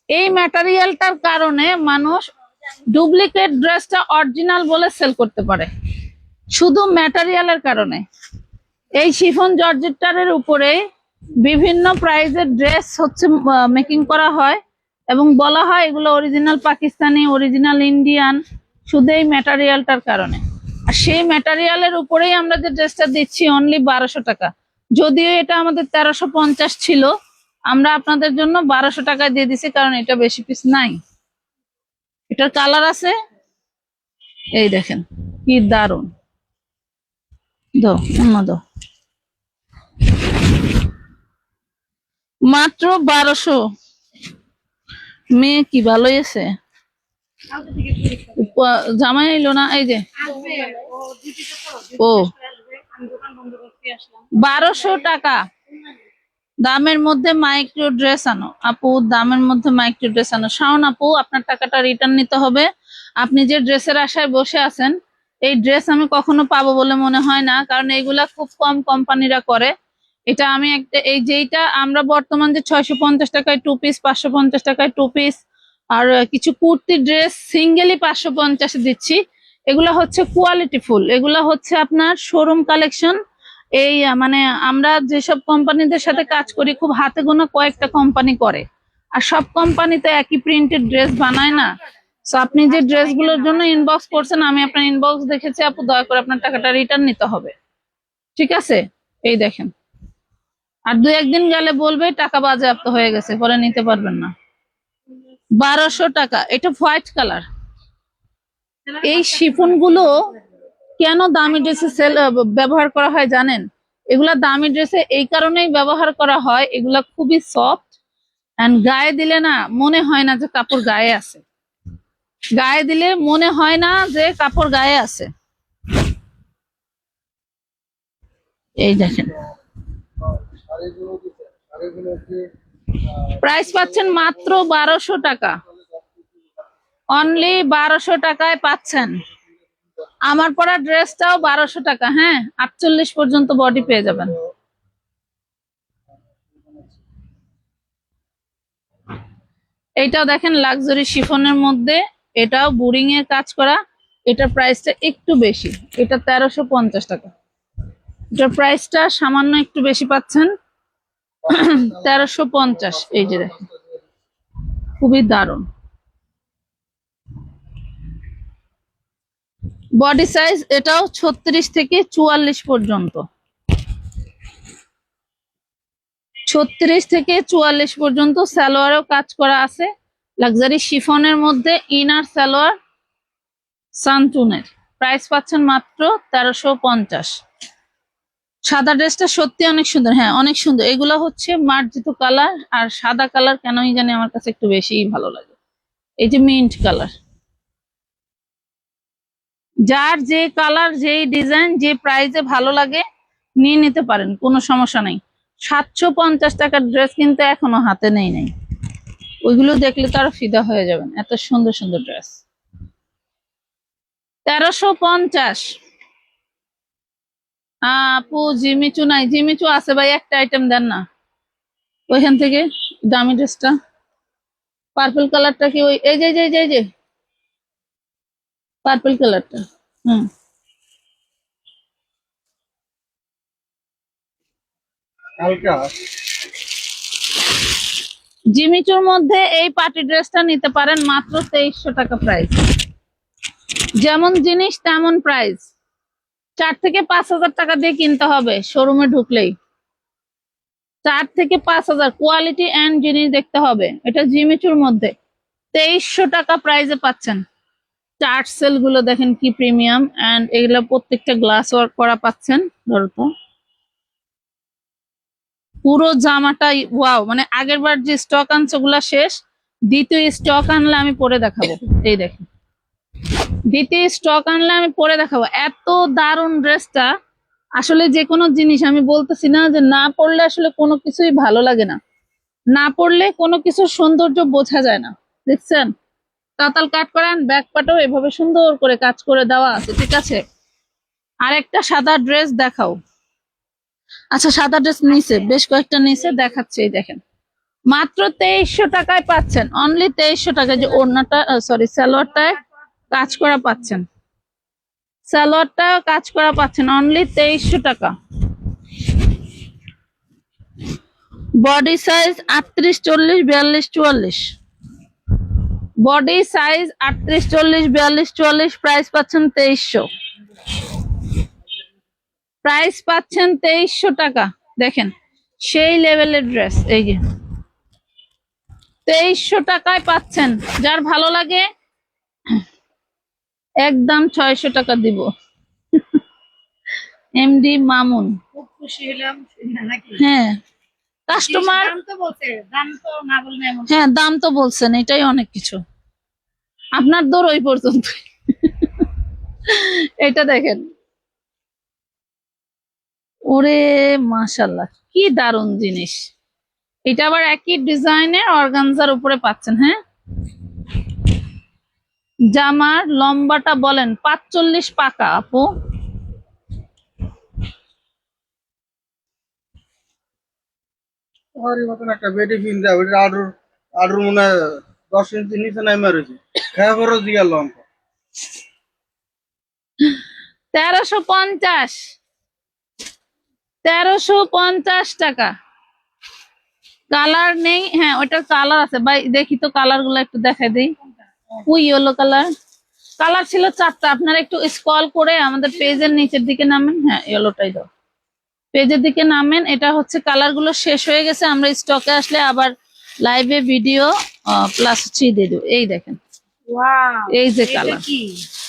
এই ম্যাটেরিয়ালটার কারণে মানুষ ডুপ্লিকেট ড্রেসটা অরিজিনাল বলে সেল করতে পারে, শুধু ম্যাটেরিয়ালের কারণে। এই শিফন জর্জেটটার উপরে বিভিন্ন প্রাইজের ড্রেস হচ্ছে মেকিং করা হয় এবং বলা হয় এগুলো অরিজিনাল পাকিস্তানি, অরিজিনাল ইন্ডিয়ান, শুধু এই ম্যাটেরিয়ালটার কারণে। আর সেই ম্যাটেরিয়ালের উপরেই আমরা যে ড্রেসটা দিচ্ছি অনলি 1200 টাকা, যদিও এটা আমাদের 1350 ছিল, আমরা আপনাদের জন্য 1200 টাকায় দিয়ে দিছি, কারণ এটা বেশি পিস নাই। এটার কালার আছে, এই দেখেন কি দারুন। দাও অন্য দাও, মাত্র 1200। মেয়ে কি ভালোই আছে। কালকে থেকে পরীক্ষা জামাই এলো না, এই যে আসবে ও ডিউটিতে তো ও আসবে, আমি দোকান বন্ধ করতে আসলাম। 1200 টাকা দামের মধ্যে মাইক্রো ড্রেস আনো আপু, দামের মধ্যে মাইক্রো ড্রেস আনো। শাওন আপু, আপনার টাকাটা রিটার্ন নিতে হবে। আপনি যে ড্রেসের আশায় বসে আছেন, এই ড্রেস আমি কখনো পাবো বলে মনে হয় না, কারণ এইগুলা খুব কম কোম্পানিরা করে। এটা আমি একটা, এই যেইটা আমরা বর্তমান যে 650 টাকায় 2 পিস, 550 টাকায় 2 পিস, আর কিছু কুর্তি ড্রেস সিঙ্গেলই 550 দিচ্ছি, এগুলা হচ্ছে কোয়ালিটি ফুল, এগুলা হচ্ছে আপনার শোরুম কালেকশন। এই মানে আমরা যেসব কোম্পানিদের সাথে কাজ করি, খুব হাতে গোনা কয়েকটা কোম্পানি করে, আর সব কোম্পানি তো একই প্রিন্টেড ড্রেস বানায় না। তো আপনি যে ড্রেসগুলোর জন্য ইনবক্স করছেন, আমি আপনার ইনবক্স দেখেছি আপু, দয়া করে আপনার টাকাটা রিটার্ন নিতে হবে, ঠিক আছে? এই দেখেন, আর 2-1 দিন গেলে বলবে টাকা বাজেয়াপ্ত হয়ে গেছে, পরে নিতে পারবেন না। 1200 টাকা। এটা হোয়াইট কালার। এই শিফন গুলো কেন দামি ড্রেসে ব্যবহার করা হয় জানেন? এগুলা দামি ড্রেসে এই কারণেই ব্যবহার করা হয়, এগুলা খুবই সফট, এন্ড গায়ে দিলে না মনে হয় না যে কাপড় গায়ে আছে, গায়ে দিলে মনে হয় না যে কাপড় গায়ে আছে। এই দেখেন, প্রাইস পাচ্ছেন মাত্র 1200 টাকা, অনলি 1200 টাকায় পাচ্ছেন। আমার পরা ড্রেসটাও 1200 টাকা, হ্যাঁ 48 পর্যন্ত বডি পেয়ে যাবেন। এইটাও দেখেন লাক্সারি শিফনের মধ্যে, এটাও বোরিং এর কাজ করা, এটার প্রাইসটা একটু বেশি, এটা 1350 টাকা, এটার প্রাইসটা সামান্য একটু বেশি পাচ্ছেন, 1350। এই যে দেখেন, খুবই দারুণ। বডি সাইজ এটাও 36 থেকে 44 পর্যন্ত, 36 থেকে 44 পর্যন্ত। সালোয়ারেও কাজ করা আছে, লাক্সারি শিফনের মধ্যে ইনার সালোয়ার সানটুনের। প্রাইস পাচ্ছেন মাত্র 1350। সাদা ড্রেসটা সত্যি অনেক সুন্দর, হ্যাঁ অনেক সুন্দর। এগুলো হচ্ছে মার্জিত কালার, আর সাদা কালার কেনই জানি আমার কাছে একটু বেশিই ভালো লাগে। এই যে মিন্ট কালার, যার যে কালার, যেই ডিজাইন, যে প্রাইসে ভালো লাগে নিয়ে নিতে পারেন, কোনো সমস্যা নেই। 750 টাকার ড্রেস কিন্তু এখনো হাতে নাই, ওইগুলো দেখলে তো আরো ফিদা হয়ে যাবেন, এত সুন্দর সুন্দর ড্রেস। 1350। আপু জিমিচু নাই, জিমিচু আছে ভাই, একটা আইটেম দেন না ওইখান থেকে, দামি ড্রেসটা পার্পল কালারটা কি ওই, এই যে এই যে পার্পল কালারটা, হুম হালকা জিমিচুর মধ্যে এই পার্টি ড্রেসটা নিতে পারেন মাত্র 2300 টাকা প্রাইস। যেমন জিনিস তেমন প্রাইস, 4 থেকে 5000 টাকা দিয়ে কিনতে হবে শোরুমে ঢুকলেই, 4 থেকে 5000 কোয়ালিটি এন্ড জিনিস দেখতে হবে। এটা জিমিচুর মধ্যে 2300 টাকা প্রাইসে পাচ্ছেন। টার্সেল গুলো দেখেন কি প্রিমিয়াম, এন্ড এগুলো প্রত্যেকটা গ্লাস ওয়ার্ক করা পাচ্ছেন। ধরো তো, পুরো জামাটাই ওয়াও, মানে আগের বার যে স্টক আনছে ওগুলা শেষ, দ্বিতীয় স্টক আনলে আমি পরে দেখাবো। এই দেখেন, দ্বিতীয় স্টক আনলে আমি পরে দেখাবো। এত দারুণ ড্রেসটা। আসলে যে কোনো জিনিস আমি বলতেছি না যে না পড়লে আসলে কোনো কিছুই ভালো লাগে না, না পড়লে কোনো কিছুর সৌন্দর্য বোঝা যায় না। দেখছেন, তাতাল কাট করেন, ব্যাক পাটও এভাবে সুন্দর করে কাজ করে দেওয়া আছে, ঠিক আছে। আর একটা সাদা ড্রেস দেখাও। আচ্ছা, সাদা ড্রেস নিচে বেশ কয়েকটা নিচে দেখাচ্ছে, এই দেখেন মাত্র 2300 টাকায় পাচ্ছেন, অনলি 2300 টাকায়। যে ওড়নাটা সরি সালোয়ারটায় কাজ করা পাচ্ছেন, সালোয়ারটা কাজ করা পাচ্ছেন অনলি 2300 টাকা। Body size 38, 40, 42, 44। Body size 38, 40, 42, 44। Price পাচ্ছেন 2300। প্রাইস পাচ্ছেন 2300 টাকা। দেখেন সেই লেভেলের ড্রেস, এই যে 2300 টাকায় পাচ্ছেন। যার ভালো লাগে একদম 600 টাকা দিব। এমডি মামুন, খুব খুশি হলাম শুনে নাকি। হ্যাঁ কাস্টমার, দাম তো বলছে, দাম তো না বললে এমন। হ্যাঁ দাম তো বলছেন, এটাই অনেক কিছু। আপনার দৌড় ওই পর্যন্ত। এটা দেখেন, ওরে মাশাল্লাহ কি দারুণ জিনিস। এটা আবার একই ডিজাইনের অর্গানজার উপরে পাচ্ছেন। হ্যাঁ, জামার লম্বাটা বলেন 45 পাকা আপু। ওর মতন একটা বেডি ফিল দেয়, ওটা আরো আরো মনে হয় 10 ইঞ্চি নিচে নামে রয়েছে। খেয়া বড় দিকে লম্বা। 1350, 1350 টাকা। কালার নেই, হ্যাঁ ওটার কালার আছে ভাই, দেখি তো কালার গুলো একটু দেখাই দিই। ওই ইয়েলো কালার, কালার ছিল 4টা। আপনারা একটু স্ক্রল করে আমাদের পেজের নিচের দিকে নামেন। হ্যাঁ ইয়েলোটাই দাও, পেজের দিকে নামেন। এটা হচ্ছে কালার গুলো শেষ হয়ে গেছে, আমরা স্টকে আসলে আবার লাইভে ভিডিও প্লাস 3 দিয়ে দেবো। এই দেখেন, ওয়াও, এই যে এটা কালার কি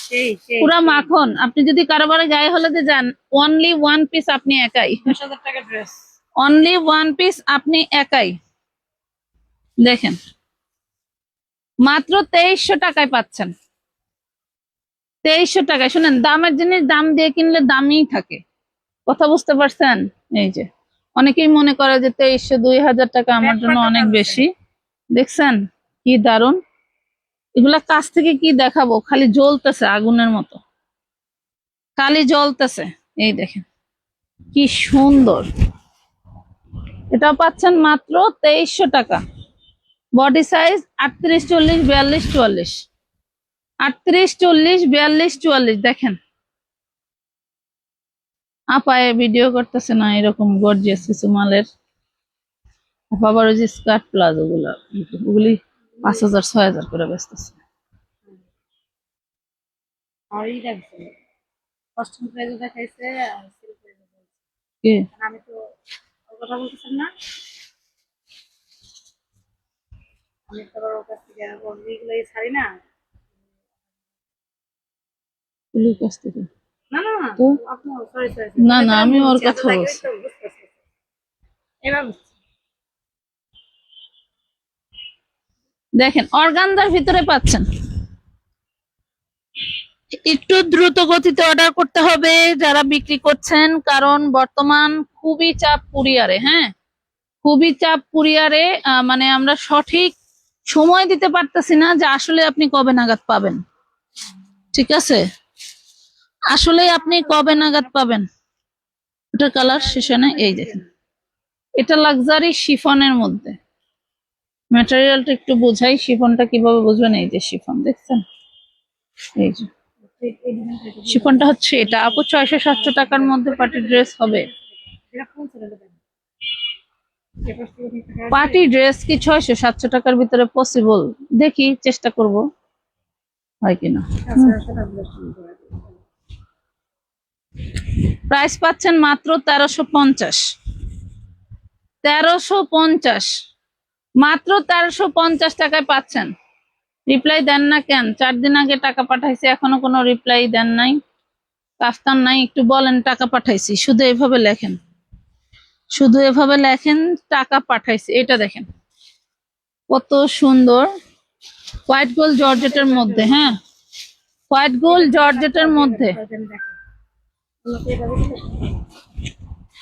সেই সেই পুরা মাখন। আপনি যদি কারোবারে গায়ে হলুদে যান, অনলি 1 পিস আপনি একাই, 10,000 টাকা ড্রেস। অনলি 1 পিস আপনি একাই। দেখেন মাত্র 2300 টাকায় পাচ্ছেন। 2300 টাকায়। শুনেন, দামের জিনিস দাম দিয়ে কিনলে দামই থাকে, কথা বুঝতে পারছেন। এই যে অনেকেই মনে করে যে 2300, 2000 টাকা আমার জন্য অনেক বেশি। দেখছেন কি দারুন, এগুলা কাছ থেকে কি দেখাবো, খালি জ্বলতেছে আগুনের মতো, খালি জ্বলতেছে। এই দেখেন কি সুন্দর। এটা পাচ্ছেন মাত্র 2300 টাকা। Body size 38, 40, 42, 44। 38, 40, 42, 44। দেখেন আপায় ভিডিও করতেছে না, এরকম গর্জিয়াস কিছু মালের। আবার ওই যে স্কার্ট প্লাজো গুলা, ওগুলি 5000, 6000 করে বেচতেছে। আর এই দেখছে কাস্টম প্রাইস দেখাইছে আর সেল প্রাইস দেখাইছে। কি আমি তো ওর কথা বলতেছেন না, আমি তো ওর কাছ থেকে ওইগুলো ছাড়ি না। কুলির কাছ থেকে? না না না, তো? আপনি সরি সরি, না না, আমি ওর কথা বলছি। এবার দেখেন অর্গানজার ভিতরে পাচ্ছেন। একটু দ্রুত গতিতে অর্ডার করতে হবে যারা বিক্রি করছেন, কারণ বর্তমান খুবই চাপ কুরিয়ারে। হ্যাঁ, খুবই চাপ কুরিয়ারে। মানে আমরা সঠিক সময় দিতে পারতেছি না যে আসলে আপনি কবে নাগাদ পাবেন। ঠিক আছে, আসলে আপনি কবে নাগাদ পাবেন। ওটার কালার শেষ হয় না। এই দেখেন, এটা লাক্সারি শিফনের মধ্যে। ম্যাটেরিয়ালটা একটু বোঝাই, শিফনটা কিভাবে বুঝবেন। এই যে শিফন দেখছেন, এই যে শিফনটা হচ্ছে এটা। আপু 600-700 টাকার মধ্যে পার্টি ড্রেস হবে। পার্টি ড্রেস কি 600-700 টাকার ভিতরে পসিবল? দেখি, চেষ্টা করব হয় কিনা। প্রাইস পাচ্ছেন মাত্র 1350। 1350, মাত্র 1350 টাকায় পাচ্ছেন। রিপ্লাই দেন না কেন? 4 দিন আগে টাকা পাঠাইছি, এখনো কোনো রিপ্লাই দেন নাই। কাফতান নাই, একটু বলেন টাকা পাঠাইছি, শুধু এইভাবে লেখেন। শুধু এভাবে লেখেন টাকা পাঠাইছে। এটা দেখেন কত সুন্দর, হোয়াইট গোল্ড জর্জেটের মধ্যে। হ্যাঁ, হোয়াইট গোল্ড জর্জেটের মধ্যে,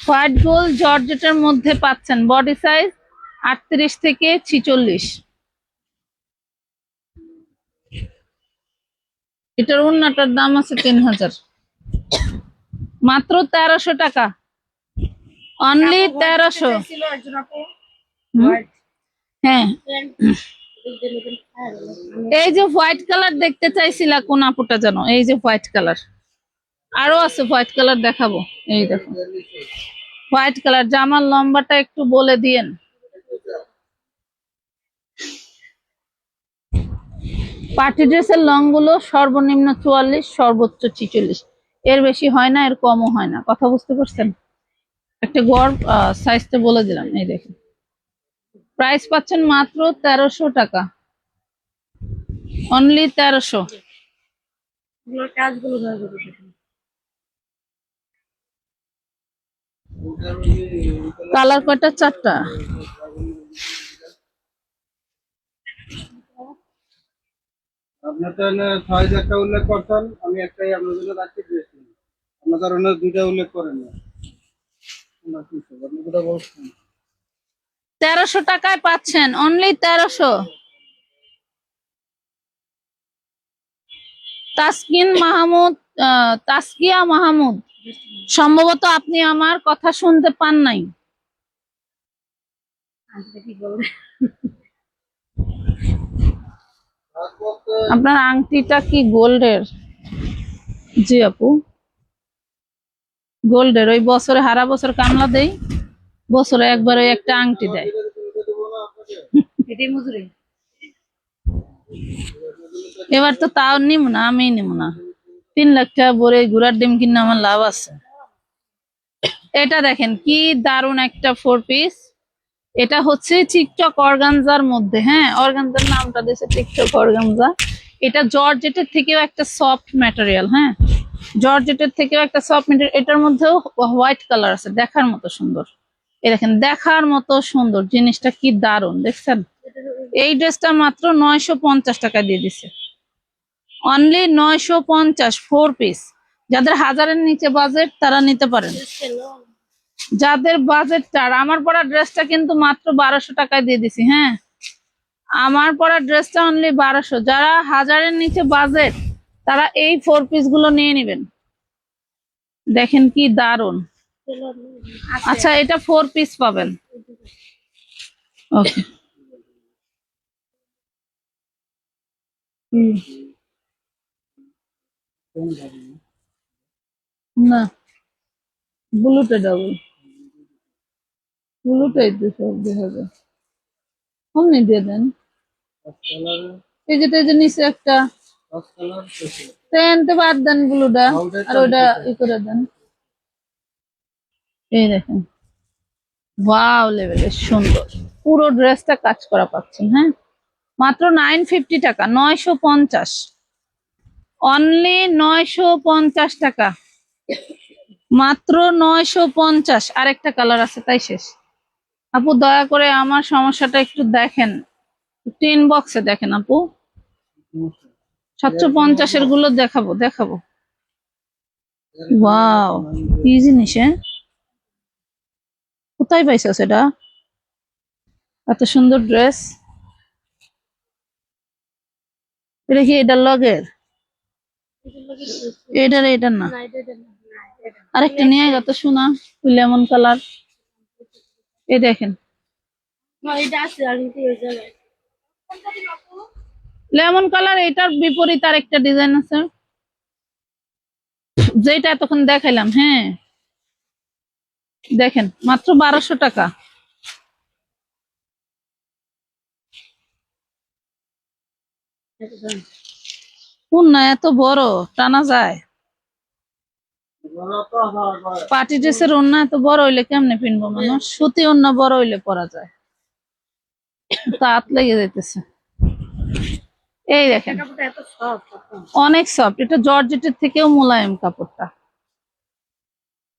হোয়াইট গোল্ড জর্জেটের মধ্যে পাচ্ছেন। বডি সাইজ 38 থেকে 46। এটার ওড়নাটার দাম আছে 3000, মাত্র 1300 টাকা, অনলি 1300। ছিল একজন আপু হ্যাঁ, এই যে হোয়াইট কালার দেখতে চাইছিলা কোন আপুটা জানো? এই যে হোয়াইট কালার, আরো আছে হোয়াইট কালার দেখাবো। এই দেখো হোয়াইট কালার। জামার লম্বাটা একটু বলে দিয়েন। পার্টি ড্রেসের লং গুলো সর্বনিম্ন 44, সর্বোচ্চ 46, এর বেশি হয় না, এর কমও হয় না। কথা বুঝতে পারছেন? একটা গড় সাইজটা বলে দিলাম। এই দেখেন, প্রাইস পাচ্ছেন মাত্র 1300 টাকা, অনলি 1300। এগুলোর কাজগুলো ভালো করে দেখেন। কালার কয়টা? 4টা। আপনার তো সাইজ একটা উল্লেখ করতেন, আমি একটাই আপনার জন্য রাখছি ড্রেস। আপনার কারণে দুইটা উল্লেখ করেন না। আপনি কোথাও বলছেন 1300 টাকায় পাচ্ছেন, অনলি 1300। তাসকিন মাহমুদ, তাসকিয়া মাহমুদ, সম্ভবত আপনি আমার কথা শুনতে পান নাই। কি বলবে? আপনার আংটিটা কি গোল্ডের? জি আপু, গোল্ডের। ওই বছরে হারা বছর কামলা দেই, বছরে একবার ওই একটা আংটি দেয়। এটাই মজুরি। এবার তো তাও নিব না, আমি নিব না। 3 লাখ টাকা ভরে ঘোড়ার ডিম কিনে আমার লাভ আছে। এটা দেখেন কি দারুণ একটা 4 পিস। এটা হচ্ছে টিকটক অর্গানজার মধ্যে। হ্যাঁ, অর্গানজার নামটা দিয়েছে টিকটক অর্গানজা। এটা জর্জেটের থেকেও একটা সফট ম্যাটেরিয়াল। হ্যাঁ, জর্জেটের থেকেও একটা সফট ম্যাটেরিয়াল। এটার মধ্যেও হোয়াইট কালার আছে, দেখার মতো সুন্দর। এই দেখেন, দেখার মতো সুন্দর জিনিসটা, কি দারুণ দেখছেন। এই ড্রেসটা মাত্র 950 টাকা দিয়ে দিছে, অনলি 950, 4 পিস। যাদের 1000-এর নিচে বাজেট তারা নিতে পারেন। যাদের বাজেট চার, আমার পরা ড্রেসটা কিন্তু মাত্র 1200 টাকায় দিয়ে দিছি। হ্যাঁ, আমার পরা ড্রেসটা অনলি 1200। যারা 1000-এর নিচে বাজেট তারা এই 4 পিস গুলো নিয়ে নেবেন। দেখেন কি দারুণ। আচ্ছা, এটা 4 পিস পাবেন। ওকে, না ব্লুটা ডাবল, ব্লুটাই তো সব দেখা যায়। অমনি দিয়ে দেন। এই যে নিচে একটা তো বাদ দেন ব্লুটা, আর ওইটা ই করে দেন। এই দেখেন, ওয়াও লেভেলের সুন্দর, পুরো ড্রেসটা কাজ করা পাচ্ছেন। হ্যাঁ, মাত্র 950 টাকা, 950, অনলি 950 টাকা, মাত্র 950। আরেকটা কালার আছে, তাই শেষ। আপু দয়া করে আমার সমস্যাটা একটু দেখেন, একটু ইনবক্সে দেখেন আপু। 750-এর গুলো দেখাবো। ওয়াও, কি জিনিস! কোথায় পাইছো সেটা? এত সুন্দর ড্রেস। এটা কি এটার লগের? এটার না, আরেকটা নিয়ে গেত শোনা, লেমন কালার। এই দেখেন, লেমন কালার। এটার বিপরীত আরেকটা ডিজাইন আছে, যেটা এতক্ষণ দেখাইলাম। হ্যাঁ, দেখেন, মাত্র 1200 টাকা। কোন না এত বড় টানা যায়? পার্টি ড্রেসের ওড়না এত বড় হইলে কেমনে পিনবো মানুষ? সুতি ওড়না বড় হইলে পরা যায়, তাঁত লেগে যাইতেছে। এই দেখেন, অনেক সফট। এটা জর্জেটের থেকেও মোলায়েম কাপড়টা।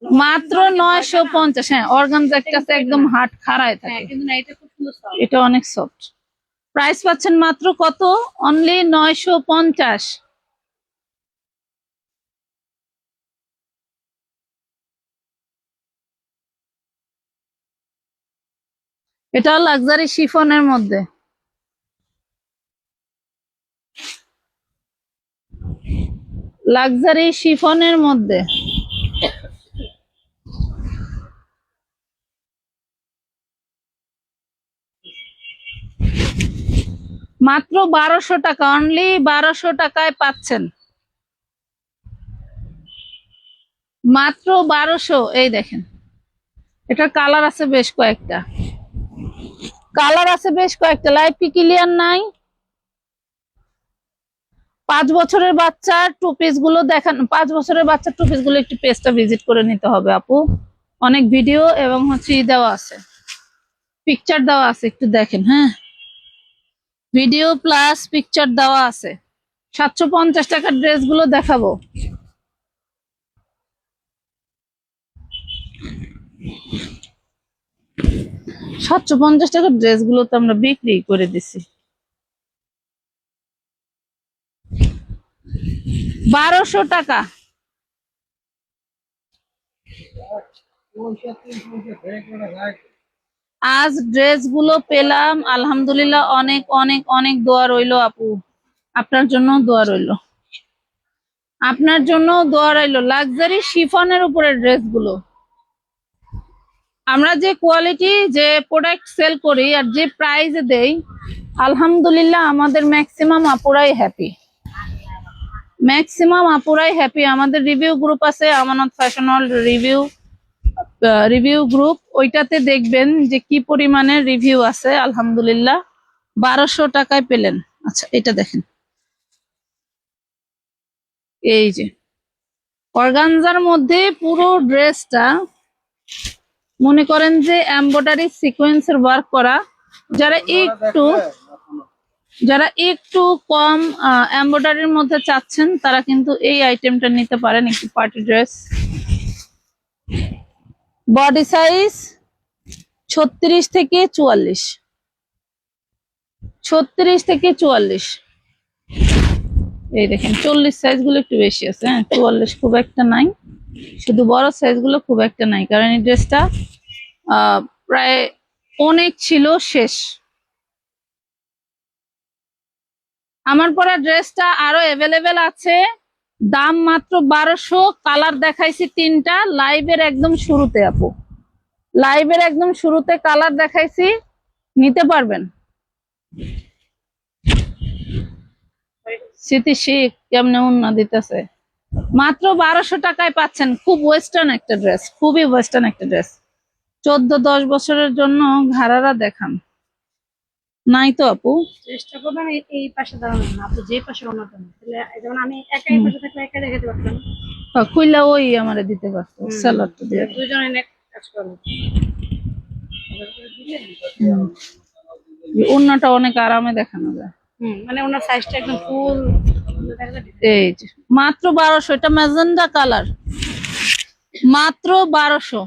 মাত্র 950। হ্যাঁ, অর্গানজা একটা আছে একদম হাট খাড়ায় হ্যাঁ থাকে, কিন্তু না, এটা খুব সুন্দর soft। এটা অনেক সফট। প্রাইস পাচ্ছেন মাত্র কত? অনলি 950। এটা লাক্সারি শিফনের মধ্যে, লাক্সারি শিফনের মধ্যে মাত্র 1200 টাকা, অনলি 1200 টাকায় পাচ্ছেন, মাত্র 1200। এই দেখেন, এটার কালার আছে বেশ কয়েকটা, কালার আছে বেশ কয়েকটা, লাইভ কি ক্লিয়ার নাই? 5 বছরের বাচ্চার টু পিস গুলো দেখান, 5 বছরের বাচ্চার টু পিস গুলো একটু পেজটা ভিজিট করে নিতে হবে আপু, অনেক ভিডিও এবং হচ্ছে দেওয়া আছে, পিকচার দেওয়া আছে, একটু দেখেন। হ্যাঁ, ভিডিও প্লাস পিকচার দেওয়া আছে। 750 টাকার ড্রেস গুলো দেখাবো। 750 টাকার ড্রেস গুলো তো আমরা বিক্রি করে দিছি। 1200 টাকা। আজ ড্রেস গুলো পেলাম, আলহামদুলিল্লাহ, অনেক অনেক অনেক দোয়া রইলো আপু, আপনার জন্য দোয়া রইলো, আপনার জন্য দোয়া রইলো। লাক্সারি শিফনের উপরে ড্রেস গুলো, আমরা যে কোয়ালিটি যে প্রোডাক্ট সেল করি আর যে প্রাইসে দেই, আলহামদুলিল্লাহ আমাদের ম্যাক্সিমাম আপুরাই হ্যাপি, ম্যাক্সিমাম আপুরাই হ্যাপি। আমাদের রিভিউ গ্রুপ আছে, আমানত ফ্যাশন হল রিভিউ গ্রুপ, ওইটাতে দেখবেন যে কি পরিমাণের রিভিউ আছে। আলহামদুলিল্লাহ 1200 টাকায় পেলেন। আচ্ছা, এটা দেখেন, এই যে অর্গানজার মধ্যে পুরো ড্রেসটা মনে করেন যে এমব্রয়ডারি সিকোয়েন্সের ওয়ার্ক করা। যারা একটু কম এমব্রয়ডারির মধ্যে চাচ্ছেন তারা কিন্তু এই আইটেমটা নিতে পারেন, একটু পার্টি ড্রেস। বডি সাইজ 36 থেকে 44, 36 থেকে 44। এই দেখেন 40 সাইজ গুলো একটু বেশি আছে, হ্যাঁ 44 খুব একটা নাই, শুধু বড় সাইজ গুলো খুব একটা নাই, কারণ এই ড্রেসটা প্রায় অনেক ছিল শেষ। আমার পরা ড্রেসটা আরো অ্যাভেলেবেল আছে, দাম মাত্র 1200। কালার দেখাইছি 3টা লাইভের একদম শুরুতে আপু, লাইভের একদম শুরুতে কালার দেখাইছি, নিতে পারবেন। স্মৃতি শিখ কেমনে উন্না দিতেছে, মাত্র 1200 টাকায় পাচ্ছেন। খুব ওয়েস্টার্ন একটা ড্রেস, খুবই ওয়েস্টার্ন একটা ড্রেস। 14-10 বছরের জন্য ঘাড়ারা দেখান নাই তো আপু? চেষ্টা করবেন এই পাশে দাঁড়ানো না আপু, যে পাশে অন্যতম, তাহলে যেমন আমি একা এই পাশে থাকলে একা দেখাতে পারতাম, খুইলা ওই আমারে দিতে পারতো, স্যালাডটা দিয়ে। দুজনে কাজ করবো। ওন্নাটা অনেক আরামে দেখানো যায়। মানে ওনার সাইজটা একদম ফুল। এই যে মাত্র 1200, এটা ম্যাজেন্ডা কালার, মাত্র 1200।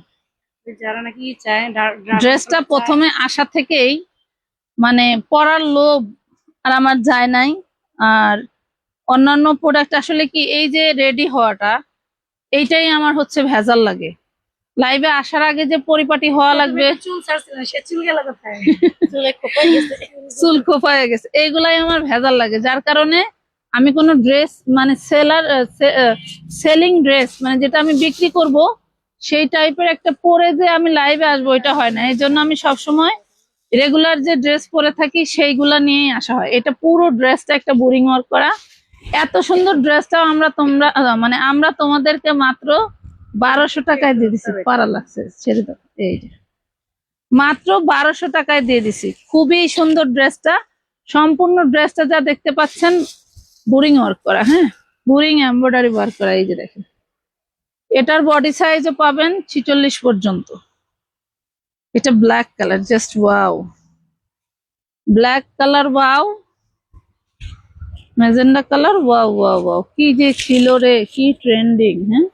যারা নাকি চায় ড্রেসটা প্রথমে আসা থেকেই মানে পরার লোভ আর আমার যায় নাই। আর অন্যান্য প্রোডাক্ট আসলে কি, এই যে রেডি হওয়াটা, এইটাই আমার হচ্ছে ভেজাল লাগে। লাইভে আসার আগে যে পরিপাটি হওয়া লাগবে, চুল ছাড়ছিল, সে চুল গেল কোথায়? চুল খোপায় গেছে, এইগুলাই আমার ভেজাল লাগে। যার কারণে আমি কোনো ড্রেস মানে সেলিং ড্রেস মানে যেটা আমি বিক্রি করব সেই টাইপের একটা পরে যে আমি লাইভে আসবো, এটা হয় না। এই জন্য আমি সবসময় রেগুলার যে ড্রেস পরে থাকি সেইগুলা নিয়েই আসা হয়। এটা পুরো ড্রেসটা একটা বোরিং ওয়ার্ক করা। এত সুন্দর ড্রেসটাও আমরা তোমাদেরকে মাত্র 1200 টাকায় দিয়ে দিছি। পারা লাগছে, ছেড়ে দাও। এই যে মাত্র 1200 টাকায় দিয়ে দিছি। খুবই সুন্দর ড্রেসটা, সম্পূর্ণ ড্রেসটা যা দেখতে পাচ্ছেন বোরিং ওয়ার্ক করা, হ্যাঁ বোরিং এমব্রয়ডারি ওয়ার্ক করা। এই যে দেখেন, এটার বডি সাইজও পাবেন 46 পর্যন্ত। এটা black colour, just wow, black colour wow, magenta colour wow wow wow, কি যে ছিল রে, কি ট্রেন্ডিং। হ্যাঁ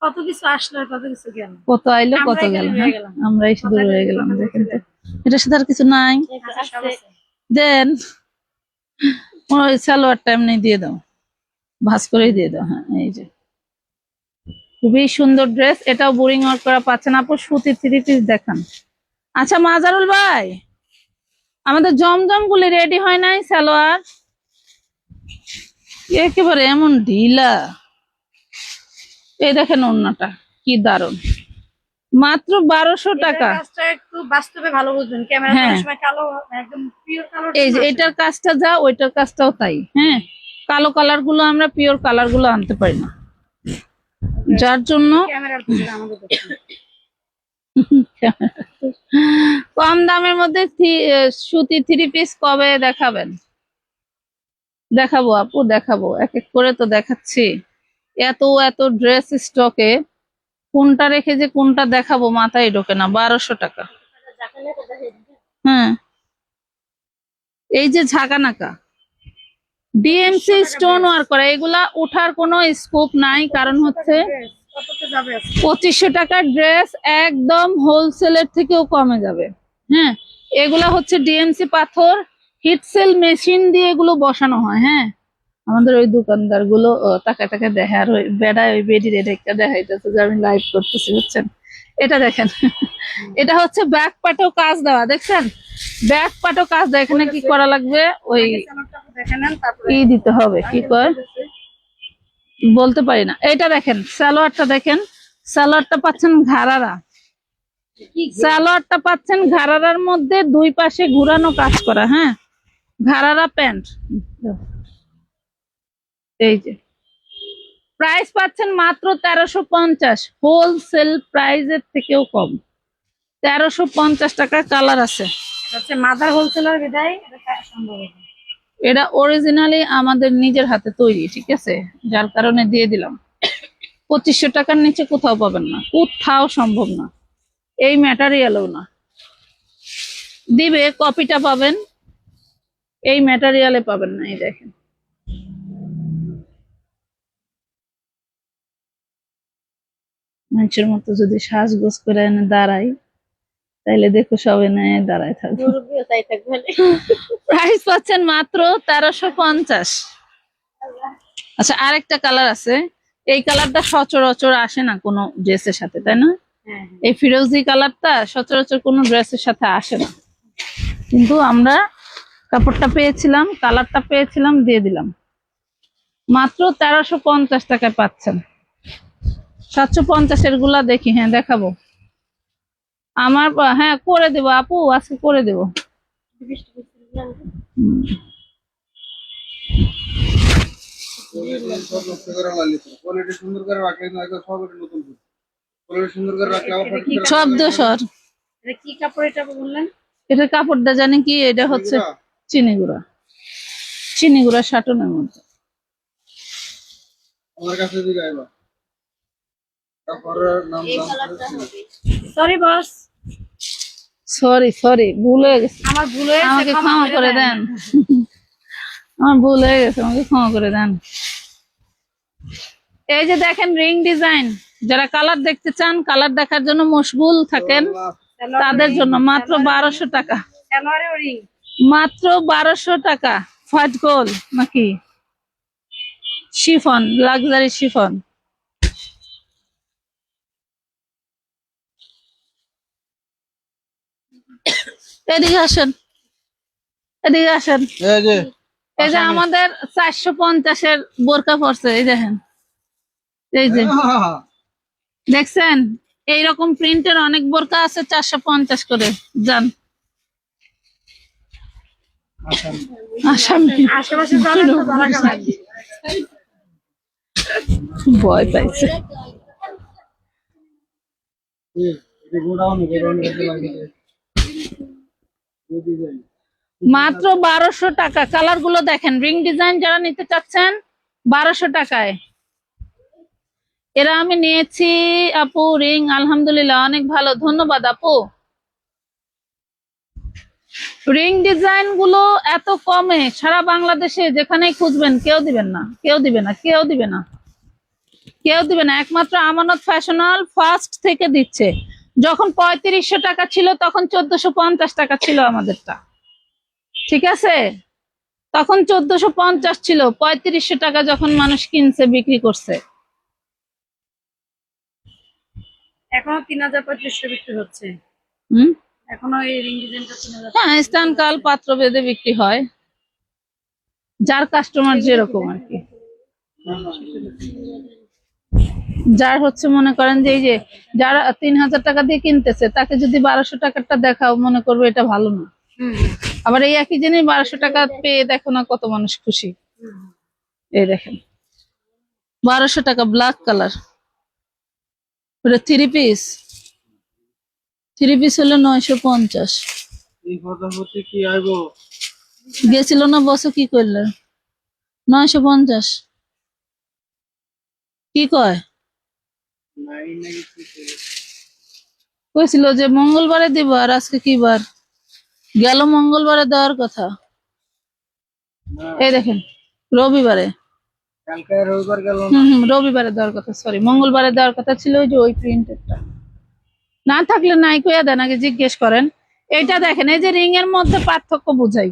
কত কিছু আসলো কত কিছু গেল। কত আইলো কত আমরাই গেল। খালি হ্যাঁ রয়ে গেলাম। আমরাই শুধু রয়ে গেলাম, দেখেন তো এটার সাথে আর কিছু নাই। আচ্ছা, সব আছে। দেন ওই সালোয়ারটা এমনি দিয়ে দাও, ভাঁজ করেই দিয়ে দাও। হ্যাঁ এই যে খুবই সুন্দর ড্রেস, এটাও বোরিং ওয়ার্ক করা পাচ্ছেন আপু। সুতি 3 পিস দেখান। আচ্ছা মাজারুল ভাই, আমাদের জমজম গুলি রেডি হয় নাই সালোয়ার? একেবারে এমন ঢিলা। এই দেখেন ওড়নাটা কি দারুন, মাত্র 1200 টাকা। এটার কাজটা একটু বাস্তবে ভালো বুঝবেন, ক্যামেরা হ্যাঁ। সময় কালো একদম পিওর কালো। এই যে এটার কাজটা যা, ওইটার কাজটাও তাই। হ্যাঁ কালো কালার গুলো আমরা পিওর কালার গুলো আনতে পারি না, যার জন্য ক্যামেরার পিছনে আমাদের দেখুন। কম দামের মধ্যে সুতি 3 পিস কবে দেখাবেন? দেখাবো আপু, দেখাবো, এক এক করে তো দেখাচ্ছি। এত এত ড্রেস স্টকে, কোনটা রেখে যে কোনটা দেখাবো মাথায় ঢোকে না। 1200 টাকা। হ্যাঁ এই যে ঝাঁকানাকা ডিএমসি স্টোন ওয়ার্ক করা, এগুলা উঠার কোনো স্কোপ নাই, কারণ হচ্ছে কতটা যাবে আজকে? 2500 টাকার ড্রেস একদম হোলসেলের থেকেও কমে যাবে। হ্যাঁ এগুলা হচ্ছে ডিএমসি পাথর, হিটসেল মেশিন দিয়ে এগুলো বসানো হয়। হ্যাঁ আমাদের ওই দোকানদার গুলো টাকা টাকা দেখে, আর ওই বেড়ায় ওই বেডি রেট একটা দেখাইতেছে যে আমি লাইভ করতেছি, বুঝছেন? এটা দেখেন এটা হচ্ছে ব্যাক পাটেও কাজ দেওয়া, দেখছেন? ব্যাক পাটেও কাজ দেওয়া। এখানে কি করা লাগবে? ওই সালোয়ারটা দেখে নেন, তারপরে ই দিতে হবে, কি কয় বলতে পারি না। এটা দেখেন সালোয়ারটা, দেখেন সালোয়ারটা পাচ্ছেন ঘাড়ারা, সালোয়ারটা পাচ্ছেন ঘাড়ারার মধ্যে 2 পাশে ঘুরানো কাজ করা। হ্যাঁ ঘাড়ারা প্যান্ট। এই যে প্রাইস পাচ্ছেন মাত্র 1350, হোলসেল প্রাইসের থেকেও কম। 1350 টাকা। কালার আছে। এটা হচ্ছে মাদার হোলসেলার বিদায় এটা সম্ভব হবে। এটা অরিজিনালি আমাদের নিজের হাতে তৈরি, ঠিক আছে, যার কারণে দিয়ে দিলাম। 2500 টাকার নিচে কোথাও পাবেন না, কোথাও সম্ভব না, এই ম্যাটেরিয়ালও না। দিবে কপিটা পাবেন, এই ম্যাটেরিয়ালে পাবেন না। এই দেখেন মানুষের মতো যদি সাজগোজ করে এনে দাঁড়াই, তাইলে দেখো সব এনে দাঁড়ায় থাকবে। মুরব্বিও তাই থাকবে। প্রাইস পাচ্ছেন মাত্র 1350। আচ্ছা আরেকটা কালার আছে, এই কালারটা সচরাচর আসে না কোনো ড্রেসের সাথে, তাই না? হ্যাঁ এই ফিরোজি কালারটা সচরাচর কোনো ড্রেসের সাথে আসে না, কিন্তু আমরা কাপড়টা পেয়েছিলাম, কালারটা পেয়েছিলাম, দিয়ে দিলাম। মাত্র 1350 টাকায় পাচ্ছেন। 750 এর গুলা দেখি। হ্যাঁ দেখাবো আমার, হ্যাঁ করে দেবো আপু, আজকে করে দেবো। হুম। সব নষ্ট করে মারলি তো। কোয়ালিটি সুন্দর করে রাখলে না, একদম সব এটা নতুন করে। কোয়ালিটি সুন্দর করে রাখলে আবার ফাটি করে সব দোষর। এটা কি কাপড় এটা বললেন? এটার কাপড়টা জানি কি, এটা হচ্ছে চিনি গুঁড়া, চিনি গুঁড়া শাটনের মধ্যে। আমার কাছে দিকে আইবা। কাপড়ের নাম এই দাম কালারটা হবে। সরি বস, সরি সরি, ভুল হয়ে গেছে, আমার ভুল হয়েছে, আমাকে ক্ষমা করে দেন। আমার ভুল হয়ে গেছে, আমাকে ক্ষমা করে দেন। এই যে দেখেন রিং ডিজাইন, যারা কালার দেখতে চান, কালার দেখার জন্য মশগুল থাকেন, তাদের জন্য মাত্র 1200 টাকা। সালোয়ারে রিং মাত্র 1200 টাকা। ফাট গোল নাকি শিফন, লাক্সারি শিফন। এদিকে আসেন, এদিকে আসেন। এই যে এই যে আমাদের 450-এর বোরকা পড়ছে, এই দেখেন, এই যে দেখছেন, এইরকম প্রিন্টের অনেক বোরকা আছে 450 করে। যান আসামি, আশেপাশে যাবেন তো ধরা খাবেন। ভয় পাইছে। এই গোডাউন করতে লাগে। এই ডিজাইন মাত্র 1200 টাকা। কালার গুলো দেখেন, রিং ডিজাইন যারা নিতে চাচ্ছেন 1200 টাকায়। এরা আমি নিয়েছি আপু রিং, আলহামদুলিল্লাহ অনেক ভালো, ধন্যবাদ আপু। রিং ডিজাইন গুলো এত কমে সারা বাংলাদেশে যেখানেই খুঁজবেন কেউ দিবেন না, কেউ দিবে না, কেউ দিবে না, কেউ দিবে না, একমাত্র আমানত ফ্যাশন হল ফার্স্ট থেকে দিচ্ছে। যখন 3500 টাকা ছিল তখন 1450 টাকা ছিল আমাদেরটা, ঠিক আছে? তখন 1450 ছিল, 3500 টাকা যখন মানুষ কিনছে বিক্রি করছে। এখনো 3000-3500 বিক্রি হচ্ছে। হুম, এখনো এই রিং ডিজাইনটা 3000। হ্যাঁ, স্থান কাল পাত্র ভেদে বিক্রি হয়, যার কাস্টমার যেরকম আর কি। যার হচ্ছে মনে করেন যে এই যে যারা 3000 টাকা দিয়ে কিনতেছে তাকে যদি 1200 টাকারটা দেখাও মনে করবে এটা ভালো না। আবার এই একই জিনিস 1200 টাকা পেয়ে দেখো না কত মানুষ খুশি। এই দেখেন 1200 টাকা ব্ল্যাক কালার, ওটা 3 পিস হলো 950। এই পদ্ধতি কি আইব? গেছিল না বসে কি করলে 950 কি কয়? নাই নাই কি করে? কইছিল যে মঙ্গলবারে দিব, আর আজকে কি বার? গেল মঙ্গলবারে দেওয়ার কথা, এই দেখেন রবিবারে। কালকে রবিবার গেল না? রবিবারে দেওয়ার কথা, সরি মঙ্গলবারে দেওয়ার কথা ছিল, ওই যে ওই প্রিন্টেরটা। না থাকলে নাই কইয়া দেন, আগে জিজ্ঞেস করেন। এইটা দেখেন, এই যে রিং এর মধ্যে পার্থক্য বুঝাই।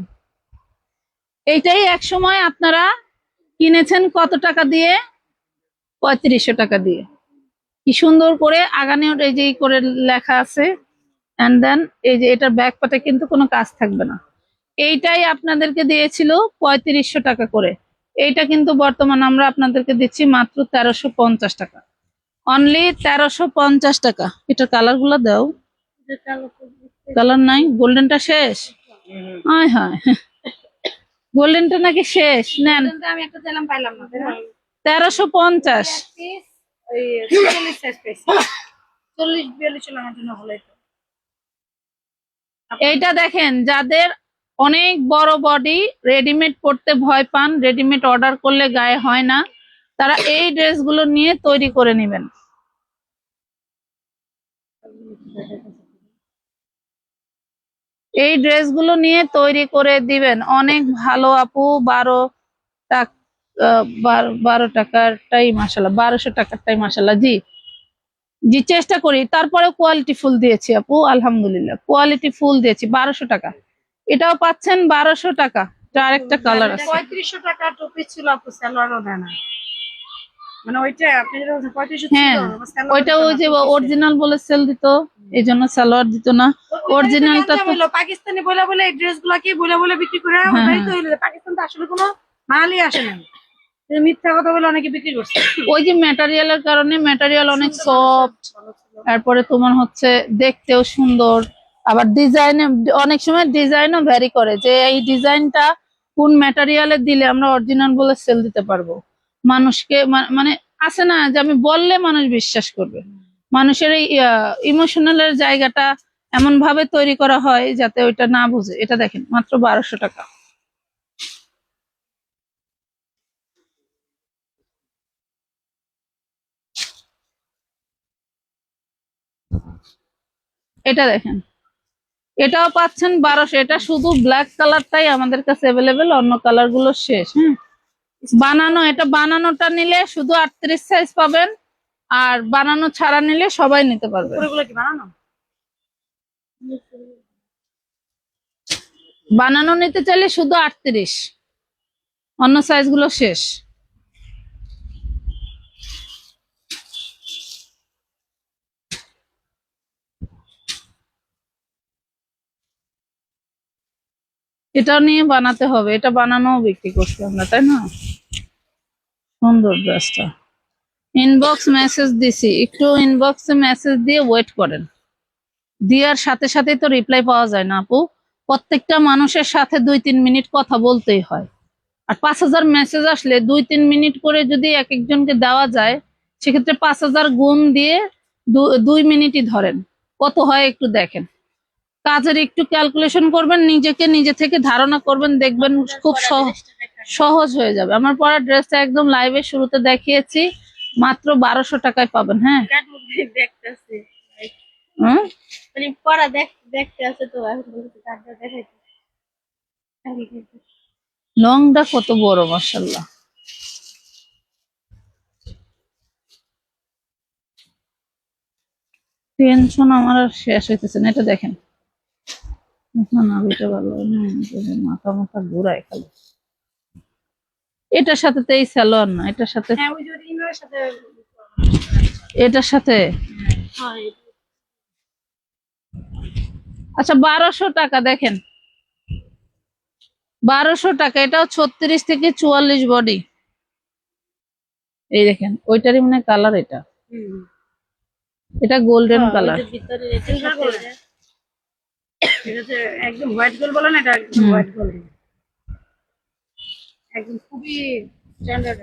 এইটাই এক সময় আপনারা কিনেছেন কত টাকা দিয়ে? 3500 টাকা দিয়ে। কি সুন্দর করে আগানে এই যে এই করে লেখা আছে, এন্ড দেন এই যে এটার ব্যাক পাটে কিন্তু কোনো কাজ থাকবে না। এইটাই আপনাদেরকে দিয়েছিল 3500 টাকা করে, এইটা কিন্তু বর্তমান আমরা আপনাদেরকে দিচ্ছি মাত্র 1350 টাকা, অনলি 1350 টাকা। এটার কালার গুলো দাও, কালার নাই, গোল্ডেনটা শেষ। হায় হায়, গোল্ডেনটা নাকি শেষ, নেন আমি একটা চাইলাম পাইলাম না, তাই না? 1350। পিস ওই 40 সাইজ পেয়েছি। 40-42 ছিল আমার জন্য হলো এটা। এইটা দেখেন, যাদের অনেক বড় বডি, রেডিমেড পরতে ভয় পান, রেডিমেড অর্ডার করলে গায়ে হয় না, তারা এই ড্রেসগুলো নিয়ে তৈরি করে নেবেন। এই ড্রেসগুলো নিয়ে তৈরি করে দিবেন, অনেক ভালো আপু। 12 টাকারটাই মাশাল্লাহ, 1200 টাকারটাই মাশাল্লাহ। জি জি, চেষ্টা করি, তারপরে কোয়ালিটি ফুল দিয়েছি আপু, আলহামদুলিল্লাহ কোয়ালিটি ফুল দিয়েছি। 1200 টাকা, এটাও পাচ্ছেন 1200 টাকা। এটা আরেকটা কালার আছে। 3500 টাকা টু পিস ছিল আপু, সালোয়ারও দেয় না। মানে ওইটা আপনি যেটা বলছেন 3500 ছিল, হ্যাঁ, সালোয়ার ওইটা ওই যে অরিজিনাল বলে সেল দিত, এই জন্য সালোয়ার দিত না। অরিজিনালটা তো হলো পাকিস্তানি বলে বলে এই ড্রেসগুলোকে বলে বলে বিক্রি করে, ওটাই তো হইলো। পাকিস্তান তো আসলে কোনো মালই আসে না, মিথ্যা কথা বলে অনেকে বিক্রি করছে। ওই যে ম্যাটেরিয়ালের কারণে, ম্যাটেরিয়াল অনেক সফট, তারপরে তোমার হচ্ছে দেখতেও সুন্দর, আবার ডিজাইনে অনেক সময় ডিজাইনও ভ্যারি করে, যে এই ডিজাইনটা কোন ম্যাটেরিয়ালে দিলে আমরা অরিজিনাল বলে সেল দিতে পারবো। মানুষকে মানে আছে না যে আমি বললে মানুষ বিশ্বাস করবে, মানুষের এই ইমোশনালের জায়গাটা এমন ভাবে তৈরি করা হয় যাতে ওইটা না বুঝে। এটা দেখেন মাত্র 1200 টাকা। এটা দেখেন, এটাও পাচ্ছেন 1200। এটা শুধু ব্ল্যাক কালারটাই আমাদের কাছে অ্যাভেলেবেল, অন্য কালার গুলো শেষ। হ্যাঁ, বানানো, এটা বানানোটা নিলে শুধু 38 সাইজ পাবেন, আর বানানো ছাড়া নিলে সবাই নিতে পারবে। ওগুলো কি বানানো? বানানো নিতে চাইলে শুধু 38, অন্য সাইজ গুলো শেষ। এটাও নিয়ে বানাতে হবে, এটা বানানো বিক্রি করছি আমরা, তাই না? সুন্দর ড্রেসটা। ইনবক্স মেসেজ দিছি, একটু ইনবক্সে মেসেজ দিয়ে ওয়েট করেন। দেওয়ার সাথে সাথে তো রিপ্লাই পাওয়া যায় না আপু, প্রত্যেকটা মানুষের সাথে 2-3 মিনিট কথা বলতেই হয়। আর 5000 মেসেজ আসলে 2-3 মিনিট করে যদি এক একজনকে দেওয়া যায়, সেক্ষেত্রে 5000 গুণ দিয়ে 2 মিনিটই ধরেন, কত হয় একটু দেখেন। কাজের একটু ক্যালকুলেশন করবেন, নিজেকে নিজে থেকে ধারণা করবেন, দেখবেন খুব সহজ হয়ে যাবে। আমার পরা ড্রেসটা একদম লাইভে শুরুতে দেখিয়েছি, মাত্র 1200 টাকায় পাবেন। হ্যাঁ, দেখতেছি হুম, মানে পড়া দেখতে আছে তো, এখন বলতে কাটটা দেখাইতে। লংটা কত বড় মাশাআল্লাহ। টেনশন আমার আর শেষ হইতেছে না। এটা দেখেন, না না এটা ভালো না, মাথা মাথা ঘুরায় খালি। এটার সাথে তো এই সালোয়ার না, এটার সাথে হ্যাঁ ওই যে ইনারের সাথে এটার সাথে হয়। আচ্ছা 1200 টাকা দেখেন, 1200 টাকা। এটাও 36 থেকে 44 বডি। এই দেখেন ওইটারই মানে কালার, এটা এটা গোল্ডেন কালার। ওদের ভিতরে এটা Silver সাথে color। এটা- এটা হচ্ছে একদম হোয়াইট গোল্ড বলে না, এটা একদম হোয়াইট গোল্ড, একদম খুবই স্ট্যান্ডার্ড।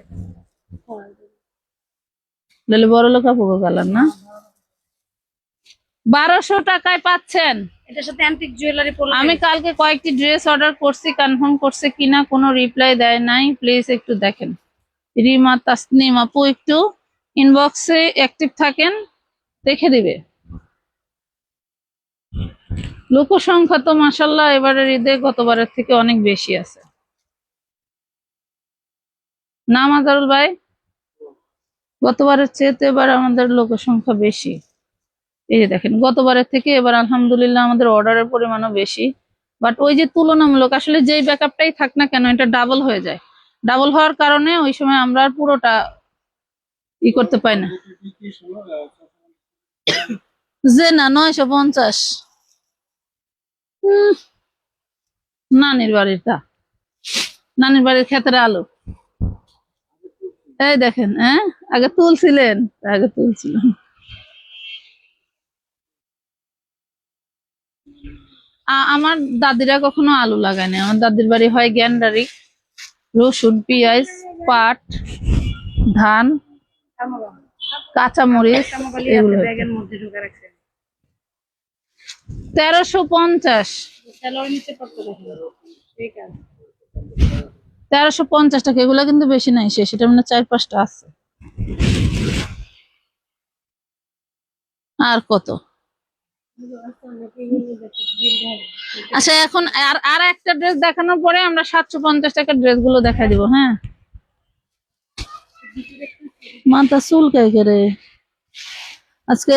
তাহলে বড় লোক আপুগো কালার না। 1200 টাকায় পাচ্ছেন। এটার সাথে অ্যান্টিক জুয়েলারি পরলে আমি কালকে কয়েকটি ড্রেস অর্ডার করছি, কনফার্ম করছে কিনা কোনো রিপ্লাই দেয় নাই, প্লিজ একটু দেখেন। রিমা তাসনিম আপু একটু ইনবক্সে অ্যাক্টিভ থাকেন, দেখে দিবে। লোক সংখ্যা তো মাশাল্লাহ এবারের ঈদে গতবারের থেকে অনেক বেশি আছে। না মাজারুল ভাই, গতবারের চেয়ে তো এবার আমাদের লোক সংখ্যা বেশি। এই যে দেখেন গতবারের থেকে এবার আলহামদুলিল্লাহ আমাদের অর্ডারের পরিমাণও বেশি। বাট ওই যে তুলনামূলক আসলে যেই ব্যাকআপটাই থাক না কেন, এটা ডাবল হয়ে যায়। ডাবল হওয়ার কারণে ওই সময় আমরা আর পুরোটা করতে পারি না। যে না 950 নানির বাড়িটা, নানির বাড়ির ক্ষেতের আলু। এই দেখেন, হ্যাঁ আগে তুলছিলেন, আগে তুলছিলেন। আমার দাদিরা কখনো আলু লাগায় না। আমার দাদির বাড়ি হয় গ্যান্ডারি, রসুন, পেঁয়াজ, পাট, ধান, কাঁচামরিচ, এগুলো হতো। ব্যাগের মধ্যে ঢুকে রাখছে। 1350, স্যালোর নিচে পড়তে দেখেন, ঠিক আছে। 1350 টাকা। এগুলো কিন্তু বেশি নাই, সেটা মানে 4-5টা আছে। আর কত? আচ্ছা এখন আর একটা ড্রেস দেখানোর পরে আমরা 750 টাকার ড্রেস গুলো দেখাই দিব। হ্যাঁ মাথা চুলকায় করে আজকে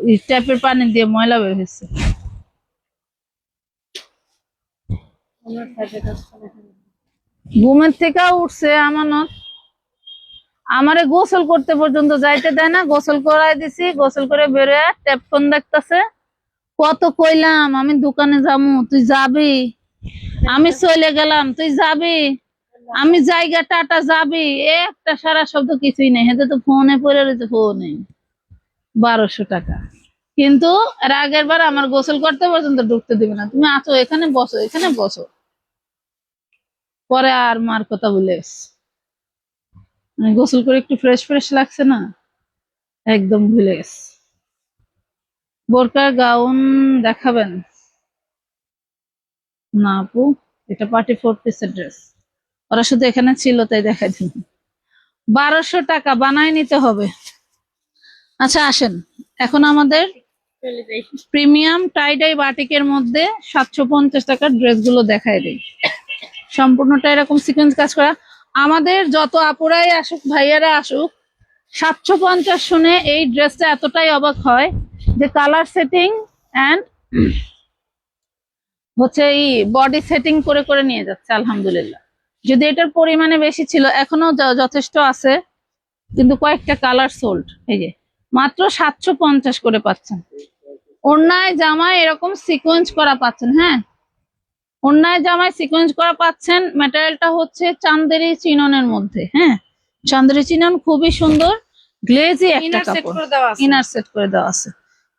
ওই ট্যাপের পানি দিয়ে ময়লা বের হয়েছে। ঘুমের থেকে উঠছে আমানত, আমারে গোসল করতে পর্যন্ত যাইতে দেয় না। গোসল করাই দিছি, গোসল করে বেরোয় ট্যাপ ফোন দেখতেছে। কত কইলাম আমি দোকানে যাবো, তুই যাবি? আমি চলে গেলাম, তুই যাবি? আমি জায়গা টাটা যাবি? একটা সারা শব্দ কিছুই নেই। হেতে তো ফোনে পড়ে রয়েছে, ফোনে 1200 টাকা। কিন্তু এর আগের বার আমার গোসল করতে পর্যন্ত ঢুকতে দিবে না। তুমি আছো এখানে বসো, এখানে বসো। পরে আর মার কথা বলে গেছে। মানে গোসল করে একটু ফ্রেশ ফ্রেশ লাগছে না, একদম ভুলে গেছে। বোরকার গাউন দেখাবেন না আপু? এটা পার্টি 4 পিসের ড্রেস, ওরা শুধু এখানে ছিল তাই দেখাই দিল। 1200 টাকা বানায় নিতে হবে। আচ্ছা আসেন এখন আমাদের চলে যাই। প্রিমিয়াম টাইডাই বাটিকের মধ্যে 750 টাকার ড্রেস গুলো দেখাই দিই। সম্পূর্ণটা এরকম সিকোয়েন্স কাজ করা। আমাদের যত আপুরাই আসুক, ভাইয়ারা আসুক, 750 শুনে এই ড্রেসটা এতটাই অবাক হয় যে কালার সেটিং এন্ড হচ্ছে এই বডি সেটিং করে করে নিয়ে যাচ্ছে আলহামদুলিল্লাহ। যদি এটার পরিমাণে বেশি ছিল, এখনো যথেষ্ট আছে, কিন্তু কয়েকটা কালার সোল্ড। এই যে মাত্র 750 করে পাচ্ছেন। ওড়নায় জামায় এরকম সিকোয়েন্স করা পাচ্ছেন। হ্যাঁ ওড়নায় জামায় সিকোয়েন্স করা পাচ্ছেন। ম্যাটেরিয়ালটা হচ্ছে চান্দেরি চিননের মধ্যে। হ্যাঁ চান্দেরি চিনন খুবই সুন্দর, গ্লেজি একটা ইনার সেট কাপড়, করে দেওয়া আছে। ইনার সেট করে দেওয়া আছে।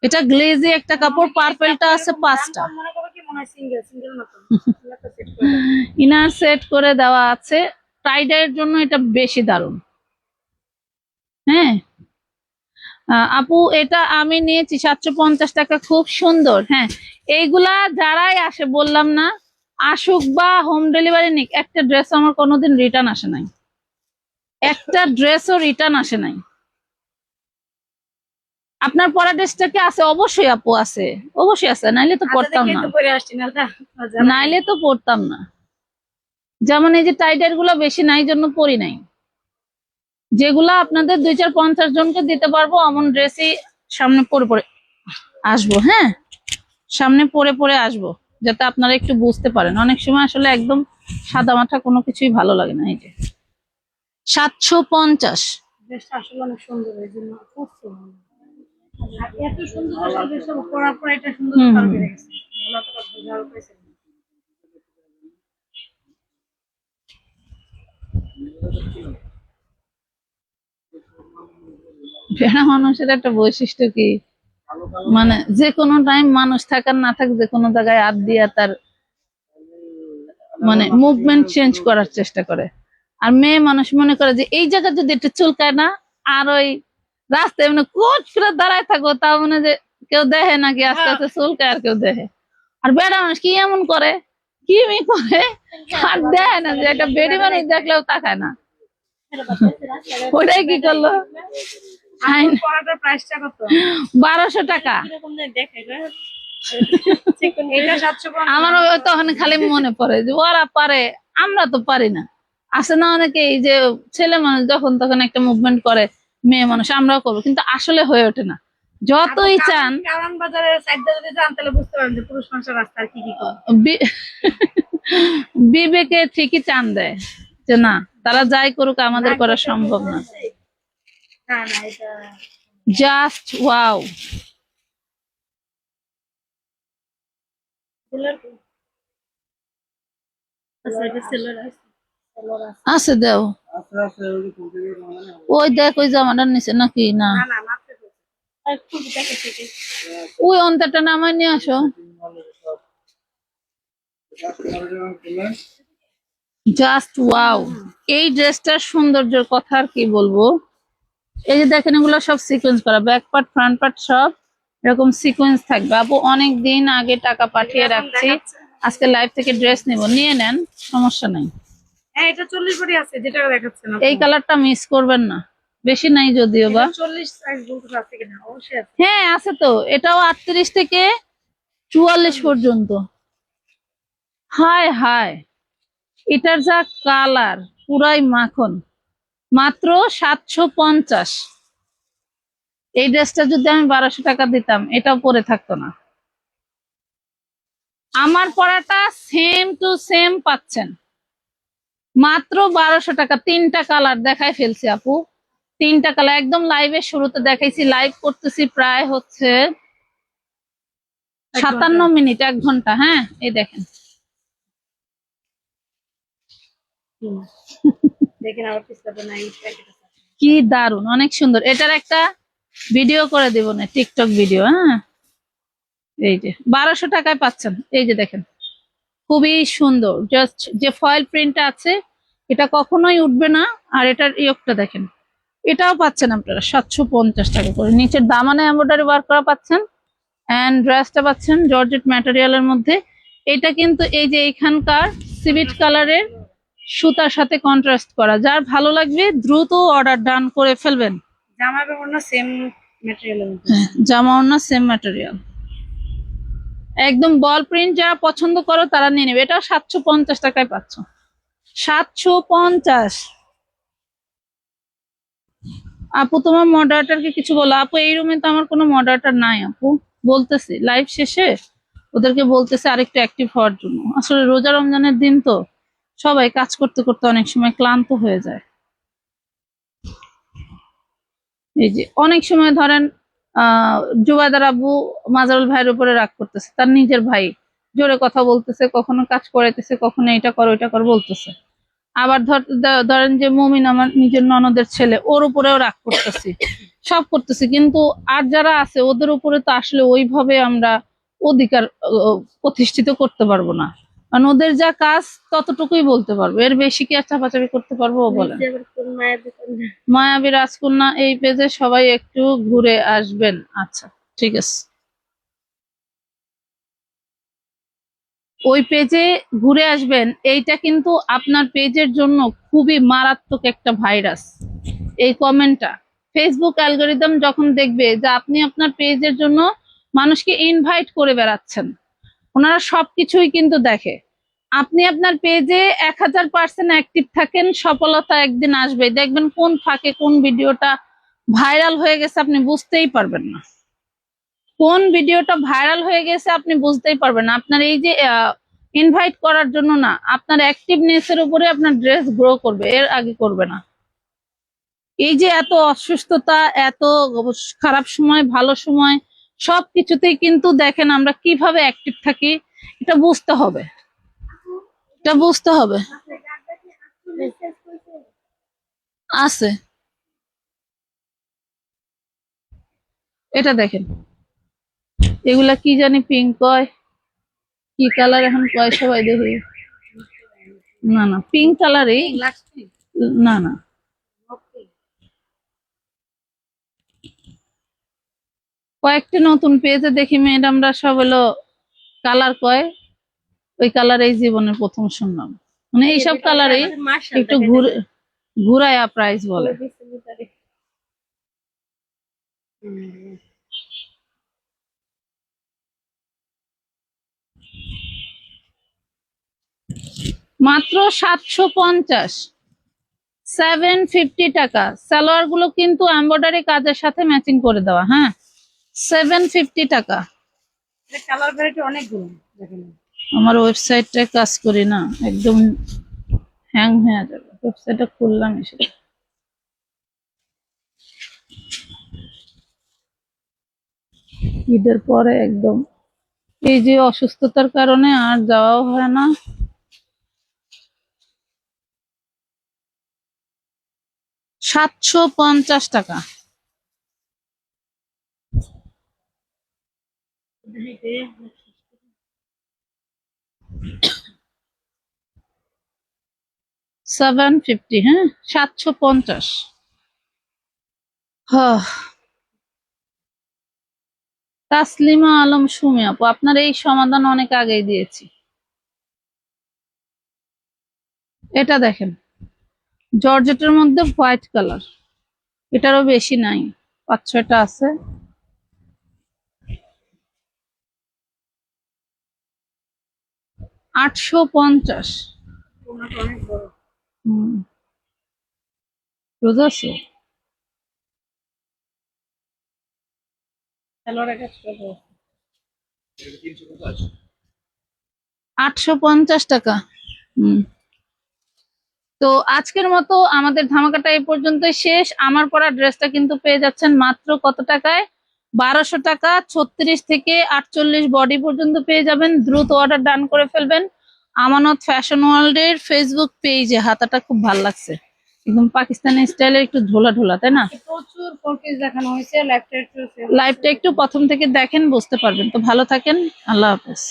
এটা গ্লেজি একটা কাপড়, পার্পেলটা আছে 5টা। মনে করবে কি মনে হয় সিঙ্গেল সিঙ্গেল মতো একটা সেট করে দেওয়া। ইনার সেট করে দেওয়া আছে। টাইডাইয়ের জন্য এটা বেশি দারুণ। হ্যাঁ আপু এটা আমি নিয়েছি 750 টাকা, খুব সুন্দর। হ্যাঁ এইগুলা যারাই আসে বললাম না, আসুক বা হোম ডেলিভারি নিক, একটা ড্রেস আমার কোনোদিন রিটার্ন আসে নাই, একটা ড্রেসও রিটার্ন আসে নাই। আপনার পরা ড্রেসটা কি আছে? অবশ্যই আপু আছে, অবশ্যই আছে, নাইলে তো পড়তাম না, তো পরে আসছি না নাইলে তো পড়তাম না। যেমন এই যে টাইডার গুলো বেশি নাই জন্য পরি নাই, যেগুলা আপনাদের 2-4-50 জনকে দিতে পারবো এমন ড্রেসই সামনে পড়ে পড়ে আসবো, হ্যাঁ সামনে পড়ে পড়ে আসবো, যাতে আপনারা একটু বুঝতে পারেন। অনেক সময় আসলে একদম সাদা মাঠা কোনো কিছুই ভালো লাগে না। এই যে 750। ড্রেসটা আসলে অনেক সুন্দর, এই জন্য খুঁজছি। আর এত সুন্দর ড্রেসটা পরার পর এটা সুন্দর আরো বেড়ে গেছে। এগুলো তো বোঝার পাইছে না। ভেড়া মানুষের একটা বৈশিষ্ট্য কি, মানে যে কোনো টাইম মানুষ থাকার না থাক যে কোনো জায়গায় হাত দিয়ে তার মানে মুভমেন্ট চেঞ্জ করার চেষ্টা করে। আর মেয়ে মানুষ মনে করে যে এই জায়গা যদি একটু চুলকায় না, আর ওই রাস্তায় মানে কোচ ফিরে দাঁড়ায় থাকো, তাও মানে যে কেউ দেখে নাকি আস্তে আস্তে চুলকায়, আর কেউ দেখে। আর বেড়া মানুষ কি এমন করে, কি মি করে, আর দেখে না যে একটা বেড়ি মানুষ দেখলেও তাকায় না। ওটাই কি করলো, আমার পরাটার প্রাইসটা কত? 1200 টাকা। কিরকম যেন দেখায় গো। এটা 750। আমারও তখন খালি মনে পড়ে যে ওরা পারে, আমরা তো পারি না। আছে না অনেকে এই যে ছেলে মানুষ যখন তখন একটা মুভমেন্ট করে, মেয়ে মানুষ আমরাও করবো, কিন্তু আসলে হয়ে ওঠে না। যতই চান কারণ বাজারের সাইডটা যদি যান তাহলে বুঝতে পারেন যে পুরুষ মানুষের রাস্তার কি কি করে। বিবেকে ঠিকই টান দেয় যে না, তারা যাই করুক আমাদের করা সম্ভব না। না না, এটা জাস্ট ওয়াও। সেলার কই? আচ্ছা, এটা সেলার আছে। আছে দেও, আস্তে আস্তে ওই যে ফুলতে গিয়ে মানে ওই দেখ ওই জামাটার নিচে নাকি না, না না মাত্র আর খুবই দেখে থেকে। ওই অন্তরটা নামায় নিয়ে আসো। Just wow. এই ড্রেসটার সৌন্দর্যের কথা আর কি বলবো। এই যে দেখেন এগুলো সব সিকোয়েন্স করা, ব্যাক পার্ট ফ্রন্ট পার্ট সব এরকম সিকোয়েন্স থাকবে। আপু অনেক দিন আগে টাকা পাঠিয়ে রাখছি, আজকে লাইভ থেকে ড্রেস নিব, নিয়ে নেন, সমস্যা নাই। হ্যাঁ, এটা 40 ভরি আছে, যেটা দেখাচ্ছে না। এই কালারটা মিস করবেন না, বেশি নাই যদিও বা। 40 সাইজ বলতে আছে কিনা? অবশ্যই আছে। হ্যাঁ আছে তো, এটাও 38 থেকে 44 পর্যন্ত। হায় হায়, এটার যা কালার, পুরাই মাখন। মাত্র 750। এই ড্রেসটা যদি আমি 1200 টাকা দিতাম, এটাও পরে থাকতো না। আমার পরাটা সেম টু সেম পাচ্ছেন মাত্র 1200 টাকা। 3টা কালার দেখাই ফেলছি আপু, 3টা কালার একদম লাইভের শুরুতে দেখাইছি। লাইভ করতেছি প্রায় হচ্ছে 57 মিনিট, 1 ঘন্টা। হ্যাঁ এই দেখেন, দেখেন আবার পিছলাতে নাই প্যাকেট আছে। কি দারুন, অনেক সুন্দর। এটার একটা ভিডিও করে দিব না, টিকটক ভিডিও। হ্যাঁ এই যে 1200 টাকায় পাচ্ছেন। এই যে দেখেন খুবই সুন্দর, জাস্ট যে ফয়েল প্রিন্টটা আছে এটা কখনোই উঠবে না। আর এটার ইয়োগটা দেখেন, এটাও পাচ্ছেন আপনারা 750 টাকা করে। নিচের দামানে এমব্রয়ডারি ওয়ার্ক করা পাচ্ছেন, এন্ড ড্রেসটা পাচ্ছেন জর্জেট ম্যাটেরিয়ালের মধ্যে। এটা কিন্তু এই যে এখানকার সিভিট কালারের সুতার সাথে কন্ট্রাস্ট করা। যার ভালো লাগবে দ্রুত অর্ডার ডান করে ফেলবেন। জামা কাপড় না সেম ম্যাটেরিয়ালের মধ্যে। জামা ওড়না সেম ম্যাটেরিয়াল, একদম বল প্রিন্ট। যারা পছন্দ করো তারা নিয়ে নেবে। এটা 750 টাকায় পাচ্ছ, 750। আপু তোমার মডারেটরকে কিছু বলো। আপু এই রুমে তো আমার কোনো মডারেটর নাই আপু, বলতেছি লাইভ শেষে ওদেরকে বলতেছে আরেকটু অ্যাক্টিভ হওয়ার জন্য। আসলে রোজা রমজানের দিন তো সবাই কাজ করতে করতে অনেক সময় ক্লান্ত হয়ে যায়। এই যে অনেক সময় ধরেন জুবাইদার আব্বু মাজারুল ভাইয়ের উপরে রাগ করতেছে, তার নিজের ভাই জোরে কথা বলতেছে, কখনো কাজ করাইতেছে, কখনো এটা করো ওইটা কর বলতেছে। আবার ধরেন যে মুমিন আমার নিজের ননদের ছেলে, ওর উপরেও রাগ করতেছি, সব করতেছি, কিন্তু আর যারা আছে ওদের উপরে তো আসলে ওইভাবে আমরা অধিকার প্রতিষ্ঠিত করতে পারবো না। কারণ ওদের যা কাজ ততটুকুই বলতে পারবো, এর বেশি কি আর চাপাচাপি করতে পারবো বলেন। নিচে আবার কোন মায়ের দোকান? মায়াবী রাজকন্যা এই পেজে সবাই একটু ঘুরে আসবেন। আচ্ছা ঠিক আছে, ওই পেজে ঘুরে আসবেন। এইটা কিন্তু আপনার পেজের জন্য খুবই মারাত্মক একটা ভাইরাস। এই কমেন্টটা ফেসবুক অ্যালগোরিদম যখন দেখবে যে আপনি আপনার পেজের জন্য মানুষকে ইনভাইট করে বেড়াচ্ছেন, ওনারা সবকিছুই কিন্তু দেখে। আপনি আপনার পেজে 1000% অ্যাক্টিভ থাকেন, সফলতা একদিন আসবে। দেখবেন কোন ফাঁকে কোন ভিডিওটা ভাইরাল হয়ে গেছে আপনি বুঝতেই পারবেন না। কোন ভিডিওটা ভাইরাল হয়ে গেছে আপনি বুঝতেই পারবেন না। আপনার এই যে ইনভাইট করার জন্য না, আপনার অ্যাক্টিভনেস এর উপরে আপনার ড্রেস গ্রো করবে, এর আগে করবে না। এই যে এত অসুস্থতা, এত খারাপ সময়, ভালো সময়, সবকিছুতেই কিন্তু দেখেন আমরা কিভাবে অ্যাক্টিভ থাকি, এটা বুঝতে হবে, এটা বুঝতে হবে। আছে, এটা দেখেন, এগুলা কি জানি পিঙ্ক কয়, কি কালার এখন কয় সবাই দেখি, না না পিঙ্ক কালারই, না না কয়েকটি নতুন পেজে দেখি ম্যাডামরা সব হলো কালার কয়, ওই কালার এই জীবনের প্রথম শুনলাম, মানে এইসব কালারে একটু ঘুরায়া প্রাইস বলে। মাত্র 750, 750 টাকা। সালোয়ার গুলো কিন্তু এমব্রয়ডারি কাজের সাথে ম্যাচিং করে দেওয়া। হ্যাঁ, 750 টাকা। কালার ভ্যারাইটি অনেকগুলো দেখেন। আমার ওয়েবসাইটে কাজ করি না, একদম হ্যাং হয়ে যাবে। ওয়েবসাইটটা খুললাম এসে, ঈদের পরে একদম এই যে অসুস্থতার কারণে আর যাওয়াও হয় না। $750। 750, হ্যাঁ 750। তাসলিমা আলম সুমি আপু, আপনার এই সমাধান অনেক আগেই দিয়েছি। এটা দেখেন, জর্জেটের মধ্যে হোয়াইট কালার, এটারও বেশি নাই, 5-6টা আছে। $850। অনেক বড়। বুঝতে 850 টাকা। তো আজকের মতো আমাদের ধামাকাটা এই পর্যন্তই শেষ। আমার পরা ড্রেসটা কিন্তু পেয়ে যাচ্ছেন মাত্র কত টাকায়? 1200 টাকা। 36 থেকে 48 বডি পর্যন্ত পেয়ে যাবেন। দ্রুত অর্ডার ডান করে ফেলবেন। আমানত ফ্যাশন ওয়ার্ল্ডের ফেসবুক পেজে। হাতাটা খুব ভালো লাগছে, একদম পাকিস্তানি স্টাইলের, একটু ঢোলা ঢোলা, তাই না? প্রচুর ফোরপিস দেখানো হয়েছে। লাইভটা একটু প্রথম থেকে দেখেন, বুঝতে পারবেন। তো ভালো থাকেন, আল্লাহ হাফেজ।